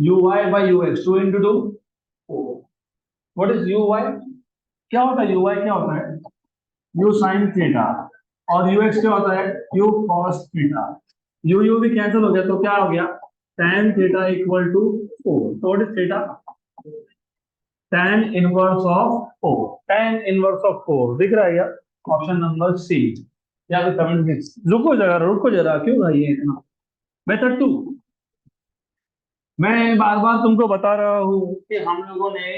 uy by ux 2 into 2 4। What is uy? क्या होता है uy, क्या होता है u sin थीटा, और ux क्या होता है u cos थीटा। u भी कैंसिल हो गया, तो क्या हो गया tan थीटा इक्वल टू 4। तो what is theta? tan inverse of 4। tan inverse of 4 दिख रहा है क्या? Option number C. या फिर 76। रुको जरा क्यों भाई ये इतना। मेथड 2, मैं बार बार तुमको बता रहा हूं कि हम लोगों ने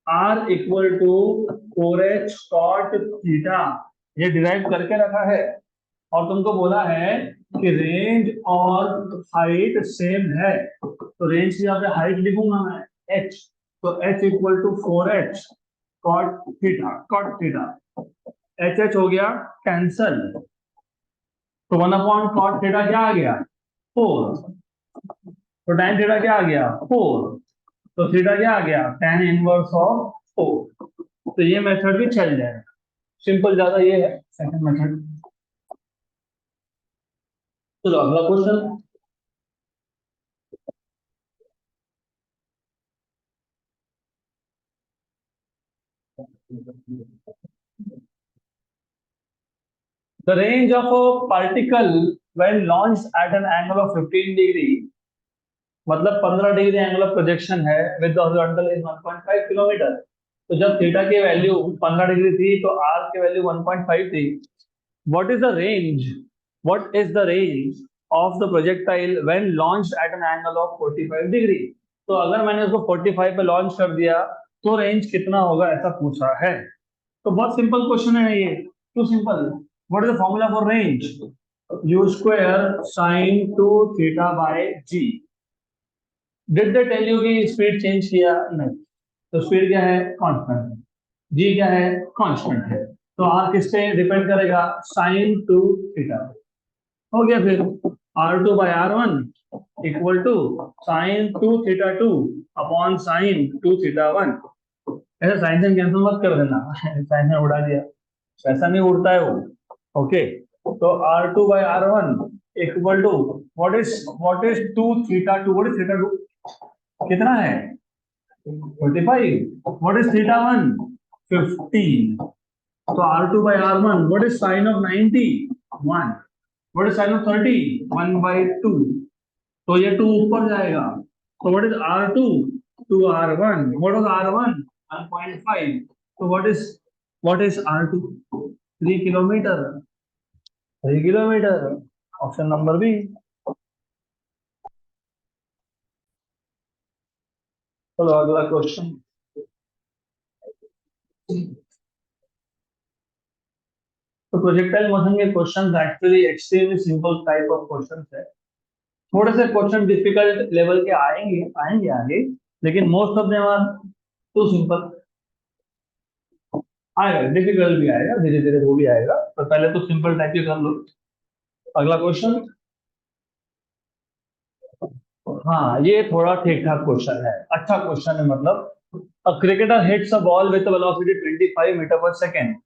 r equal to 4h cot theta ये डिराइव करके रखा है, और तुमको बोला है कि रेंज और हाइट सेम है। तो रेंज की यहाँ पे हाइट लिखूंगा मैं h, तो h equal to 4h cot theta h हो गया कैंसल, तो 1 cot थीटा क्या आ गया 4। तो tan थीटा क्या आ गया 4, तो थीटा क्या आ गया tan इनवर्स ऑफ 4। तो ये मेथड भी चल जाएगा, सिंपल ज्यादा ये है सेकंड मेथड। चलो अगला question, the range of a particle when launched at an angle of 15 degree, मतलब 15 डिग्री एंगल ऑफ प्रोजेक्शन है with the horizontal is 1.5 kilometre. तो जब थीटा की वैल्यू 15 डिग्री थी तो आर की वैल्यू 1.5 थी। What is the range, what is the range of the projectile when launched at an angle of 45 degree. तो अगर मैंने उसको 45 पे लॉन्च कर दिया तो रेंज कितना होगा ऐसा पूछा है। तो बहुत सिंपल क्वेश्चन है ये, too simple. What is the formula for range? u square sine 2 theta by g। Did they tell you कि स्पीड चेंज किया? नहीं। तो स्पीड क्या है कांस्टेंट है, g क्या है कांस्टेंट है, तो r किस पे डिपेंड करेगा साइन 2 थीटा। हो गया फिर r2 by r1 equal to sine 2 theta 2 upon sine 2 theta 1। ऐसा साइन से कैंसिल मत कर देना साइन ने उड़ा दिया, ऐसा नहीं उड़ता है वो। ओके, तो r2 by r1 equal to what is 2 theta 2, what is theta 2 कितना है 45, व्हाट इज थीटा 1 15। तो r2 by r1 what is sine of 90 1, what is sine of 30 1 by 2। तो ये 2 ऊपर जाएगा, तो what is r2 to r1, what is r1 1.5। तो what is r2 3 kilometre, 3 kilometre, option number B. चलो अगला question, तो प्रोजेक्टाइल मोशन के questions actually extremely simple type of questions है। थोड़े से क्वेश्चन डिफिकल्ट लेवल के आएंगे आगे, लेकिन most of them are too simple. आएगा डिफिकल्ट भी आएगा, धीरे धीरे वो भी आएगा, पर पहले तो सिंपल टाइप के कर लो। अगला क्वेश्चन, हाँ ये थोड़ा ठीक ठाक क्वेश्चन है, अच्छा क्वेश्चन है। मतलब a cricketer hits a ball with velocity 25 metre per second.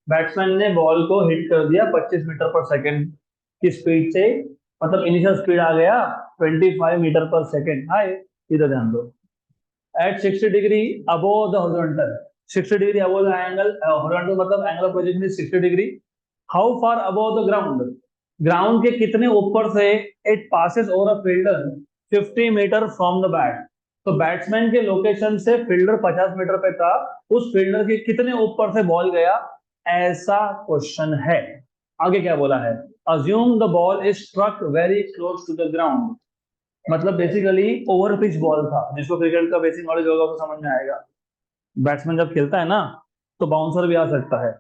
Batsman ने बॉल को हिट कर दिया 25 मीटर पर सेकंड की स्पीड से, मतलब इनिशियल स्पीड आ गया 25 मीटर पर सेकंड। हाय इधर ध्यान दो, at 60 degree above the horizontal, 60 degree above the angle, horizontal मतलब angle of projection is 60 degree. How far above the ground, ground के कितने ऊपर से it passes over a fielder 50 metre from the bat. तो batsman के location से fielder 50 metre पे था, उस फील्डर के कितने ऊपर से बॉल गया, ऐसा क्वेश्चन है। आगे क्या बोला है, assume the ball is struck very close to the ground, मतलब बेसिकली ओवर पिच बॉल था। जिसको क्रिकेट का बेसिक नॉलेज होगा वो समझ में आएगा। बैट्समैन जब खेलता है ना, तो बाउंसर भी आ सकता है,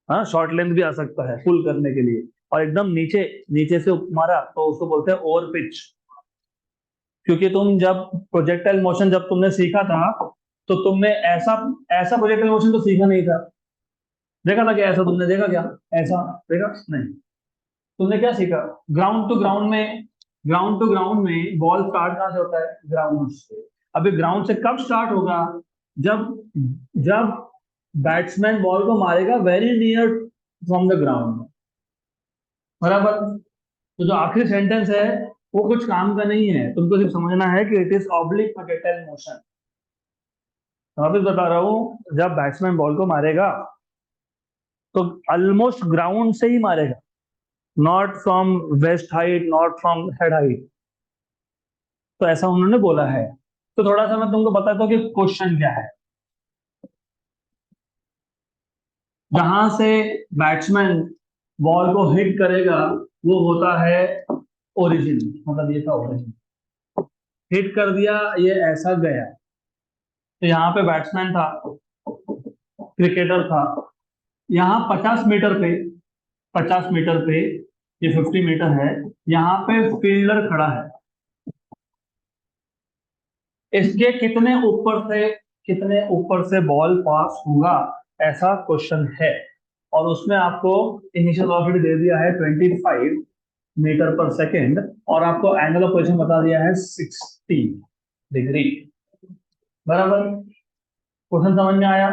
हाँ, शॉर्ट लेंथ भी आ सकता है पुल करने के लिए, और एकदम नीचे नीचे से मारा तो उसको बोलते हैं ओवर पिच। क्योंकि तुम जब प्रोजेक्टाइल मोशन जब तुमने सीखा था, तो तुमने ऐसा ऐसा प्रोजेक्टाइल मोशन तो सीखा नहीं था। देखा था क्या ऐसा, तुमने देखा क्या ऐसा, देखा नहीं? तुमने क्या सीखा, ग्राउंड टू ग्राउंड में बॉल स्टार्ट कहाँ से होता है, ग्राउंड से। अभी ग्राउंड से कब स्टार्ट होगा, जब जब बैट्समैन बॉल को मारेगा very near from the ground, बराबर। तो जो आखिरी सेंटेंस है वो कुछ काम का नहीं है, तुमको सिर्फ समझना है कि it is oblique projectile motion. वापिस बता रहा हूँ, जब बैट्समैन बॉल को मारेगा तो ऑलमोस्ट ग्राउंड से ही मारेगा, not from waist height, not from head height. तो ऐसा उन्होंने बोला है। तो थोड़ा सा मैं तुमको बताता हूँ कि क्वेश्चन क्या है। जहां से बैट्समैन बॉल को हिट करेगा वो होता है ओरिजिन, मतलब ये था ओरिजिन। हिट कर दिया, ये ऐसा गया, तो यहाँ पे बैट्समैन था, क्रिकेटर था। यहाँ 50 मीटर पे, ये 50 मीटर है, यहाँ पे फील्डर खड़ा है। इसके कितने ऊपर से बॉल पास होगा, ऐसा क्वेश्चन है। और उसमें आपको इनिशियल वेलोसिटी दे दिया है 25 मीटर पर सेकेंड, और आपको एंगल ऑफ पोजीशन बता दिया है 60 डिग्री, बराबर। क्वेश्चन समझ में आया?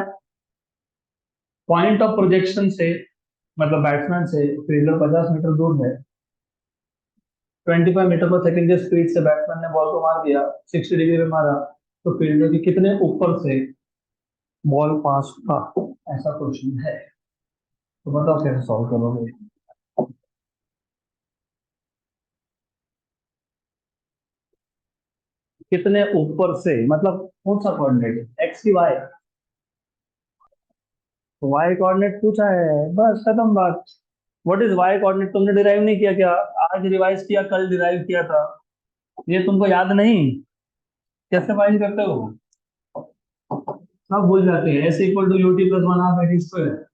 पॉइंट ऑफ प्रोजेक्शन से, मतलब बैट्समैन से फील्डर 50 मीटर दूर है, 25 मीटर पर सेकेंड के स्पीड से बैट्समैन ने बॉल को मार दिया, 60 डिग्री पे मारा, तो फील्डर के कितने ऊपर से बॉल पास था, ऐसा क्वेश्चन है। तो बताओ कैसे सॉल्व करोगे। कितने ऊपर से मतलब कौन सा कोऑर्डिनेट, एक्स की वाई? वाई कोऑर्डिनेट पूछा है, बस खत्म बात। व्हाट इज वाई कोऑर्डिनेट तुमने डिराइव नहीं किया क्या? आज रिवाइज किया, कल डिराइव किया था, ये तुमको याद नहीं? कैसे फाइंड करते हो? सब भूल जाते हैं। S equal to U T plus one half eighty square,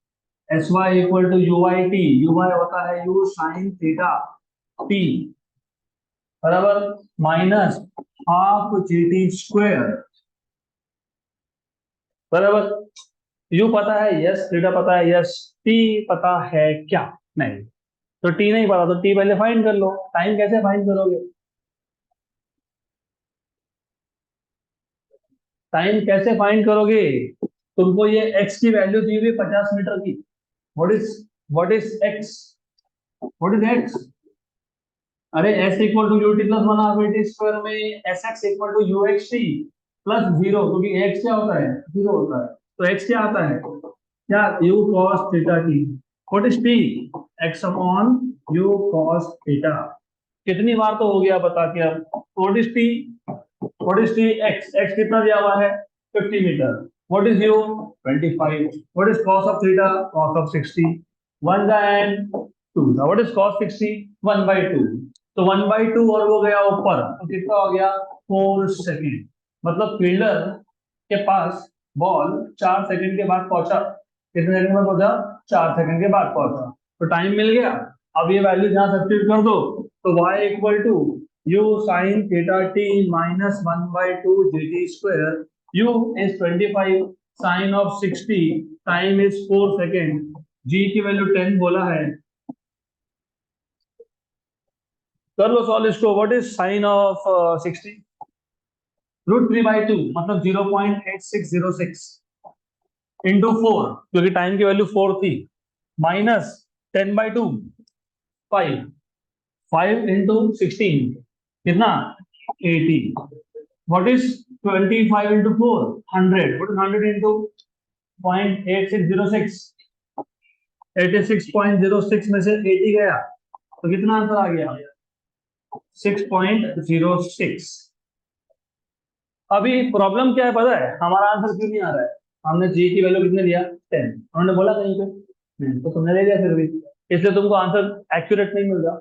S Y equal to U Y T, U Y होता है यू साइन थीटा टी, बराबर, minus half G T square, बराबर। यू पता है यस, थीटा पता है yes, T पता है क्या? नहीं। तो टी नहीं पता तो टी पहले फाइंड कर लो। टाइम कैसे फाइंड करोगे? टाइम कैसे फाइंड करोगे? तुमको ये एक्स की वैल्यू दी हुई 50 मीटर की। What is X? What is X? अरे S equal to U T plus one half eighty square में S X equal to you X T plus zero, क्योंकि एक्स क्या होता है, जीरो होता है। तो एक्स क्या आता है, क्या, U cos theta T. What is T? X upon U cos theta. कितनी बार तो हो गया बता के अब। What is T? What is T? X, X कितना दिया हुआ है, 50 metre. What is U? 25। What is cos of theta? Cos of 60। One the end two the, what is cos 60? 1/2। तो 1/2 और वो गया ऊपर, तो कितना हो गया, 4 सेकेंड। मतलब फील्डर के पास बॉल 4 सेकेंड के बाद पहुंचा। कितने सेकंड में पहुंचा? 4 सेकेंड के बाद पहुंचा। तो टाइम मिल गया। अब ये वैल्यू जहां सब्स्टिट्यूट कर दो, तो y equal to you sine theta T minus 1/2 G T square, U is 25 sine of 60, time is 4 second, G की वैल्यू 10 बोला है। कर लो सॉल्व इसको। What is sine of 60? √3/2 मतलब 0.8606 इंटू 4, क्योंकि टाइम की वैल्यू 4 थी, माइनस 10/2, 5, 5 इंटू 16 कितना, 80। What is 25 into 4? 100। What is 100 into 0.8606? 86.06 में से 80 गया, तो कितना आंसर आ गया, 6.06। अभी प्रॉब्लम क्या है पता है, हमारा आंसर क्यों नहीं आ रहा है? हमने जी की वैल्यू कितने लिया? 10, उन्होंने बोला कहीं पे नहीं, तो तुमने ले लिया फिर भी, इसलिए तुमको आंसर एक्यूरेट नहीं मिल रहा।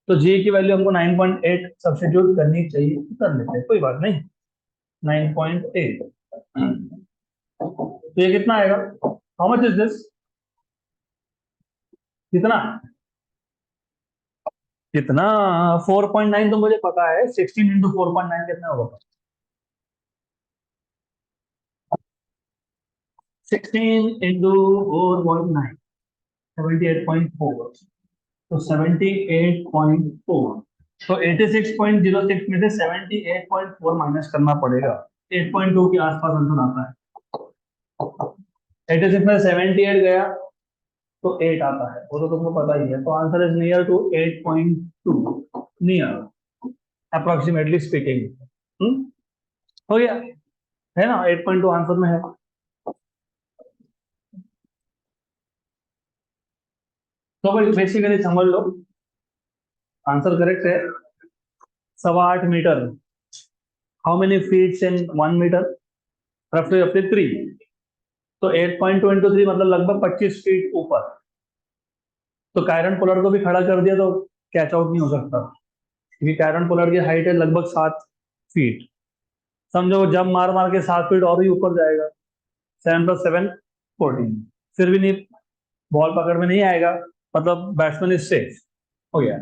तो जी की वैल्यू हमको 9.8 सब्स्टिट्यूट करनी चाहिए, कर लेते हैं, कोई बात नहीं। 9.8, तो ये कितना आएगा? How much is this? कितना कितना? 4.9 तो मुझे पता है, 16 इंटू 4.9 कितना होगा? 16 इंटू 4.9, 78.4, तो 78.4, तो 86.06 में से 78.4 माइनस करना पड़ेगा। 8.2 के आसपास आंसर आता है। 86 में 78 गया तो 8 आता है, वो तो तुमको पता ही है, तो answer is near to 8.2, near, approximately speaking. हो गया है ना, 8.2 आंसर में है। तो भाई बेसिकली समझ लो, आंसर करेक्ट है। 8.25 metre, how many feats in 1 metre? रफली रफली 3, तो 8.2 इंटू 3 मतलब लगभग 25 फीट ऊपर। तो कायरन पोलर को भी खड़ा कर दिया तो कैच आउट नहीं हो सकता, क्योंकि कायरन पोलर की हाइट है लगभग 7 फीट। समझो जब मार मार के 7 फीट और भी ऊपर जाएगा, 7 + 7 14, फिर भी नहीं, बॉल पकड़ में नहीं आएगा, मतलब बैट्समैन इज सेफ। हो गया।